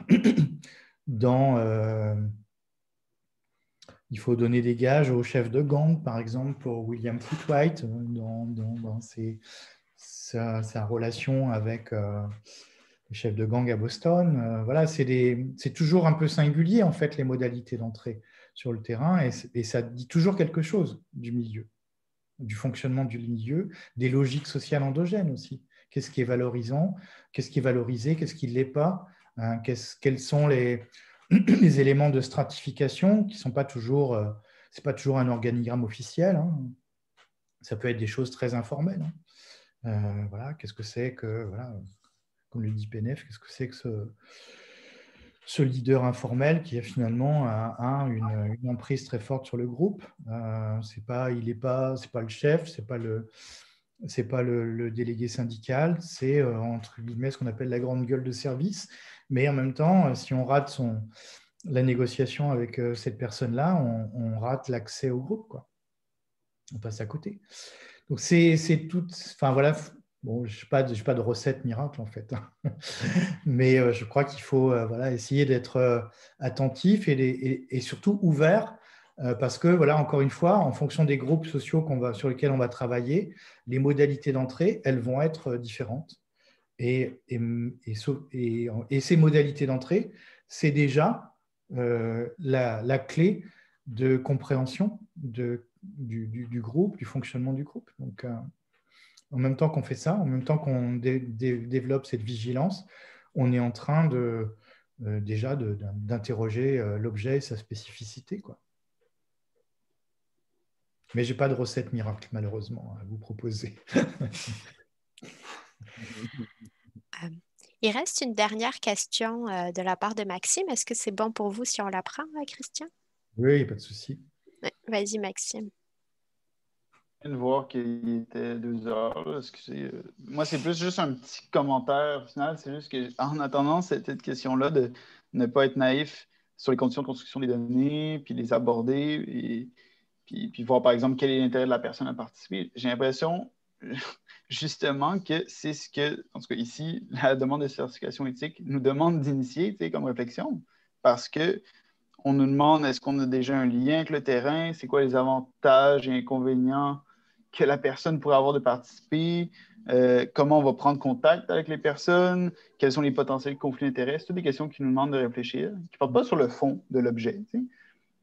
Il faut donner des gages au chef de gang, par exemple, pour William Footwhite, dans sa relation avec le chef de gang à Boston. Voilà, c'est toujours un peu singulier, en fait, les modalités d'entrée sur le terrain, et ça dit toujours quelque chose du milieu, du fonctionnement du milieu, des logiques sociales endogènes aussi. Qu'est-ce qui est valorisant, qu'est-ce qui est valorisé, qu'est-ce qui ne l'est pas, quels sont les éléments de stratification qui ne sont pas toujours, c'est pas toujours un organigramme officiel, ça peut être des choses très informelles. Voilà, qu'est-ce que c'est que, voilà, comme le dit PNF, qu'est-ce que c'est que ce leader informel qui finalement a une emprise très forte sur le groupe. C'est pas le chef, c'est pas le délégué syndical, c'est entre guillemets ce qu'on appelle la grande gueule de service. Mais en même temps, si on rate la négociation avec cette personne-là, on rate l'accès au groupe, quoi. On passe à côté. Donc c'est tout. Enfin voilà, Bon, je n'ai pas de recette miracle en fait, hein. Mais je crois qu'il faut voilà, essayer d'être attentif et surtout ouvert parce que, voilà, encore une fois, en fonction des groupes sociaux sur lesquels on va travailler, les modalités d'entrée, elles vont être différentes. Et ces modalités d'entrée, c'est déjà la clé de compréhension du groupe, du fonctionnement du groupe. Donc, en même temps qu'on fait ça, en même temps qu'on développe cette vigilance, on est en train déjà d'interroger l'objet et sa spécificité, quoi. Mais je n'ai pas de recette miracle, malheureusement, à vous proposer. Il reste une dernière question de la part de Maxime. Est-ce que c'est bon pour vous si on la prend, Christian? Oui, il n'y a pas de souci. Ouais, vas-y, Maxime. Je viens de voir qu'il était 2 heures. Là. Moi, c'est plus juste un petit commentaire au final. C'est juste qu'en attendant cette question-là de ne pas être naïf sur les conditions de construction des données, puis les aborder, et puis voir, par exemple, quel est l'intérêt de la personne à participer. J'ai l'impression, justement, que c'est ce que, en tout cas ici, la demande de certification éthique nous demande d'initier comme réflexion, parce que on nous demande est-ce qu'on a déjà un lien avec le terrain, c'est quoi les avantages et inconvénients que la personne pourrait avoir de participer, comment on va prendre contact avec les personnes, quels sont les potentiels conflits d'intérêts. C'est toutes des questions qui nous demandent de réfléchir, qui ne portent pas sur le fond de l'objet,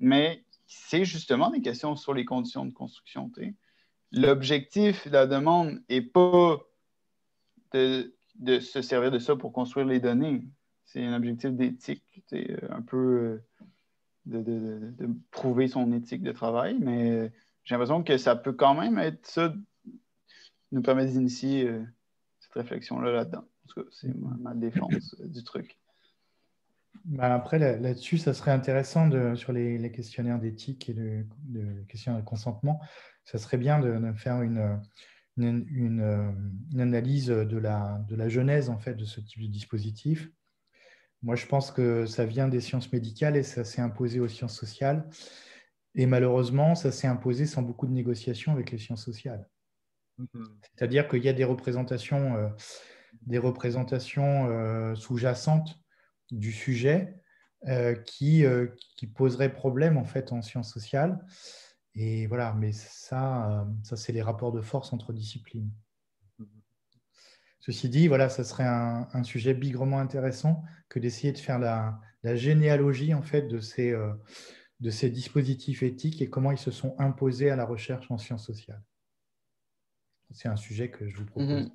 mais c'est justement des questions sur les conditions de construction. L'objectif de la demande n'est pas de se servir de ça pour construire les données. C'est un objectif d'éthique, un peu de prouver son éthique de travail, mais j'ai l'impression que ça peut quand même être ça, nous permettre d'initier cette réflexion-là là-dedans. En tout cas, c'est ma défense du truc. Après, là-dessus, ça serait intéressant sur les questionnaires d'éthique et de questionnaires de consentement, ça serait bien de faire une analyse de la genèse en fait, de ce type de dispositif. Moi, je pense que ça vient des sciences médicales et ça s'est imposé aux sciences sociales. Et malheureusement, ça s'est imposé sans beaucoup de négociations avec les sciences sociales. C'est-à-dire qu'il y a des représentations sous-jacentes du sujet qui poseraient problème en fait en sciences sociales. Et voilà, mais ça c'est les rapports de force entre disciplines. Ceci dit, voilà, ça serait un sujet bigrement intéressant que d'essayer de faire la généalogie en fait de ces dispositifs éthiques et comment ils se sont imposés à la recherche en sciences sociales. C'est un sujet que je vous propose.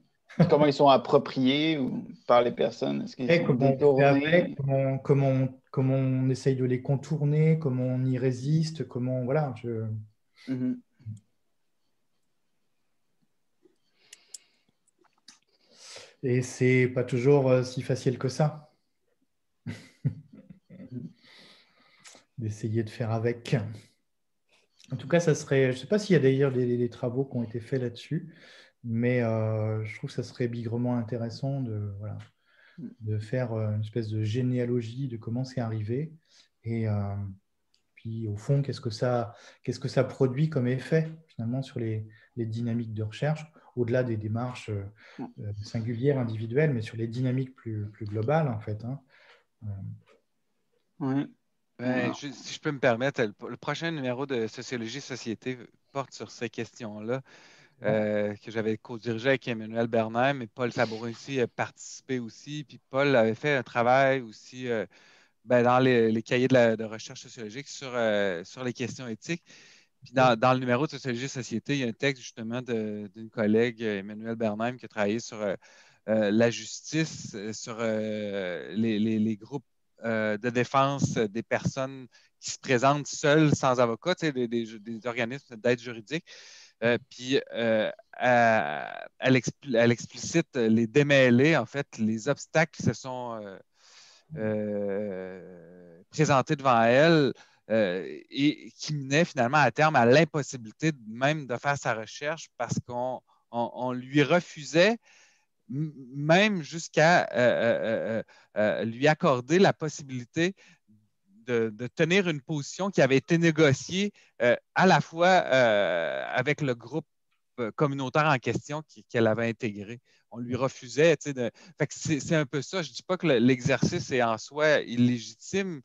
Comment ils sont appropriés par les personnes? Est-ce qu'ils sont détournés? Comment on essaye de les contourner, comment on y résiste, comment... Voilà, Et c'est pas toujours si facile que ça. D'essayer de faire avec. En tout cas, ça serait... Je ne sais pas s'il y a d'ailleurs des travaux qui ont été faits là-dessus, mais je trouve que ça serait bigrement intéressant de faire une espèce de généalogie de comment c'est arrivé et puis au fond, qu'est-ce que ça produit comme effet finalement sur les dynamiques de recherche, au-delà des démarches singulières, individuelles, mais sur les dynamiques plus globales en fait. Hein. Oui. Si je peux me permettre, le prochain numéro de Sociologie Société porte sur ces questions-là. Que j'avais co-dirigé avec Emmanuel Bernheim, et Paul Sabourin aussi a participé aussi. Puis Paul avait fait un travail aussi dans les cahiers de recherche sociologique sur les questions éthiques. Puis dans le numéro de Sociologie Société, il y a un texte justement d'une collègue, Emmanuel Bernheim, qui a travaillé sur la justice, sur les groupes de défense des personnes qui se présentent seules, sans avocat, des organismes d'aide juridique. Puis elle explicite les démêlés, en fait, les obstacles qui se sont présentés devant elle et qui menaient finalement à terme à l'impossibilité même de faire sa recherche parce qu'on lui refusait même jusqu'à lui accorder la possibilité de tenir une position qui avait été négociée à la fois avec le groupe communautaire en question qu'elle avait intégré. On lui refusait. Fait que c'est un peu ça. Je ne dis pas que l'exercice est en soi illégitime,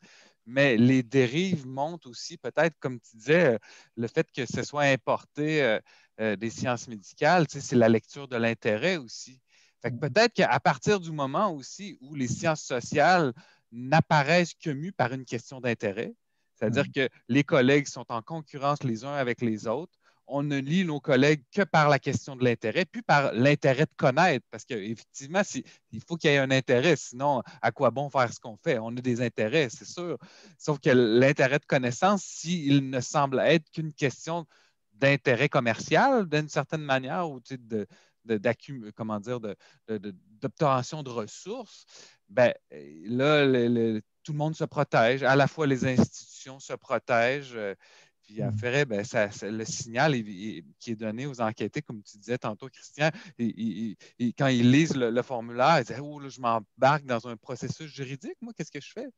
mais les dérives montrent aussi, peut-être, comme tu disais, le fait que ce soit importé des sciences médicales, c'est la lecture de l'intérêt aussi. Fait que peut-être qu'à partir du moment aussi où les sciences sociales n'apparaissent que mues par une question d'intérêt, c'est-à-dire que les collègues sont en concurrence les uns avec les autres, on ne lit nos collègues que par la question de l'intérêt, puis par l'intérêt de connaître, parce qu'effectivement, il faut qu'il y ait un intérêt, sinon, à quoi bon faire ce qu'on fait? On a des intérêts, c'est sûr. Sauf que l'intérêt de connaissance, s'il ne semble être qu'une question d'intérêt commercial, d'une certaine manière, ou d'obtention de ressources, ben, là, tout le monde se protège. À la fois, les institutions se protègent. Puis, à Ferret, ben, le signal qui est donné aux enquêtés, comme tu disais tantôt, Christian, quand ils lisent le formulaire, ils disent « Oh, là, je m'embarque dans un processus juridique, moi, qu'est-ce que je fais? »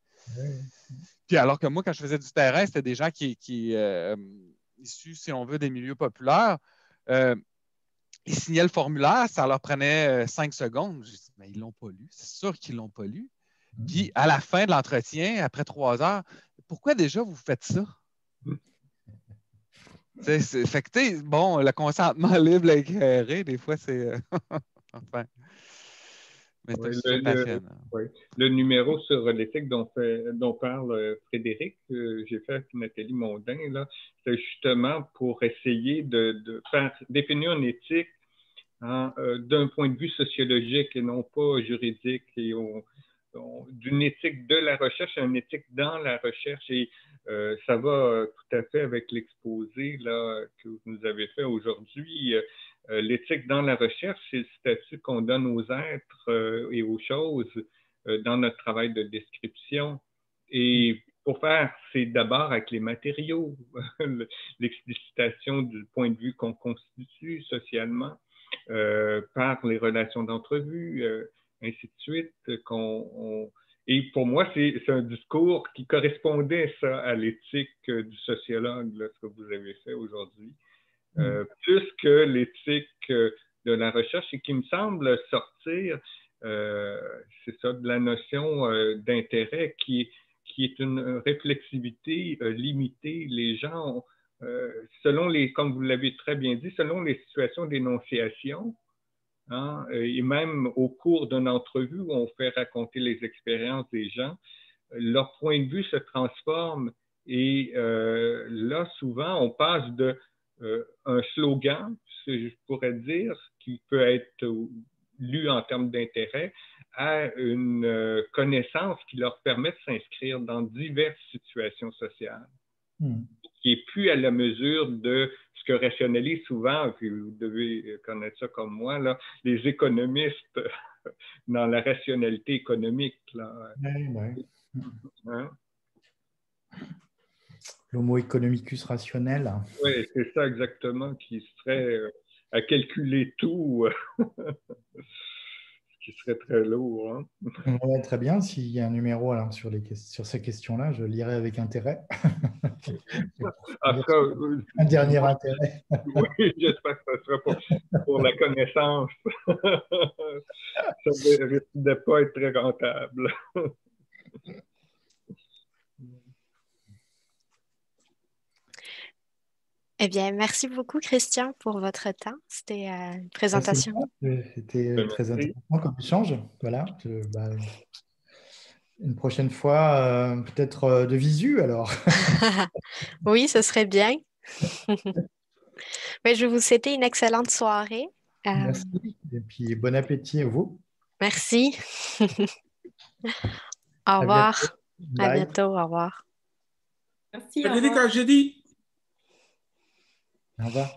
Puis alors que moi, quand je faisais du terrain, c'était des gens qui issus, si on veut, des milieux populaires. Ils signaient le formulaire, ça leur prenait 5 secondes. Je dis, mais ils ne l'ont pas lu. C'est sûr qu'ils ne l'ont pas lu. Puis, à la fin de l'entretien, après 3 heures, pourquoi déjà vous faites ça? Fait que, bon, le consentement libre éclairé, des fois, c'est. Enfin. Mais c'est passionnant. Le numéro sur l'éthique dont parle Frédéric, j'ai fait avec Nathalie Mondin, c'est justement pour essayer de définir une éthique d'un point de vue sociologique et non pas juridique, et d'une éthique de la recherche à une éthique dans la recherche. Et ça va tout à fait avec l'exposé que vous nous avez fait aujourd'hui. L'éthique dans la recherche, c'est le statut qu'on donne aux êtres et aux choses dans notre travail de description. Et pour faire, c'est d'abord avec les matériaux, l'explicitation du point de vue qu'on constitue socialement, par les relations d'entrevue, ainsi de suite. Et pour moi, c'est un discours qui correspondait à l'éthique du sociologue, ce que vous avez fait aujourd'hui. Plus que l'éthique de la recherche, et qui me semble sortir, c'est ça, de la notion d'intérêt qui est une réflexivité limitée. Les gens, selon comme vous l'avez très bien dit, selon les situations d'énonciation, et même au cours d'une entrevue où on fait raconter les expériences des gens, leur point de vue se transforme et là, souvent, on passe de un slogan, je pourrais dire, qui peut être lu en termes d'intérêt, à une connaissance qui leur permet de s'inscrire dans diverses situations sociales, qui est plus à la mesure de ce que rationalisent souvent, puis vous devez connaître ça comme moi, les économistes dans la rationalité économique. L'homo economicus rationnel. Oui, c'est ça exactement, qui serait à calculer tout, ce qui serait très lourd. Ouais, très bien, s'il y a un numéro alors, sur ces questions-là, je lirai avec intérêt. Un dernier intérêt. Oui, j'espère que ce sera pour la connaissance. Ça ne risque de pas être très rentable. Eh bien, merci beaucoup, Christian, pour votre temps. C'était une présentation. C'était très intéressant comme échange. Voilà. Une prochaine fois, peut-être de visu, alors. Oui, ce serait bien. Mais je vais vous souhaiter une excellente soirée. Merci. Et puis, bon appétit à vous. Merci. Au revoir. À bientôt. Au revoir. Merci. Frédéric, jeudi. Au revoir.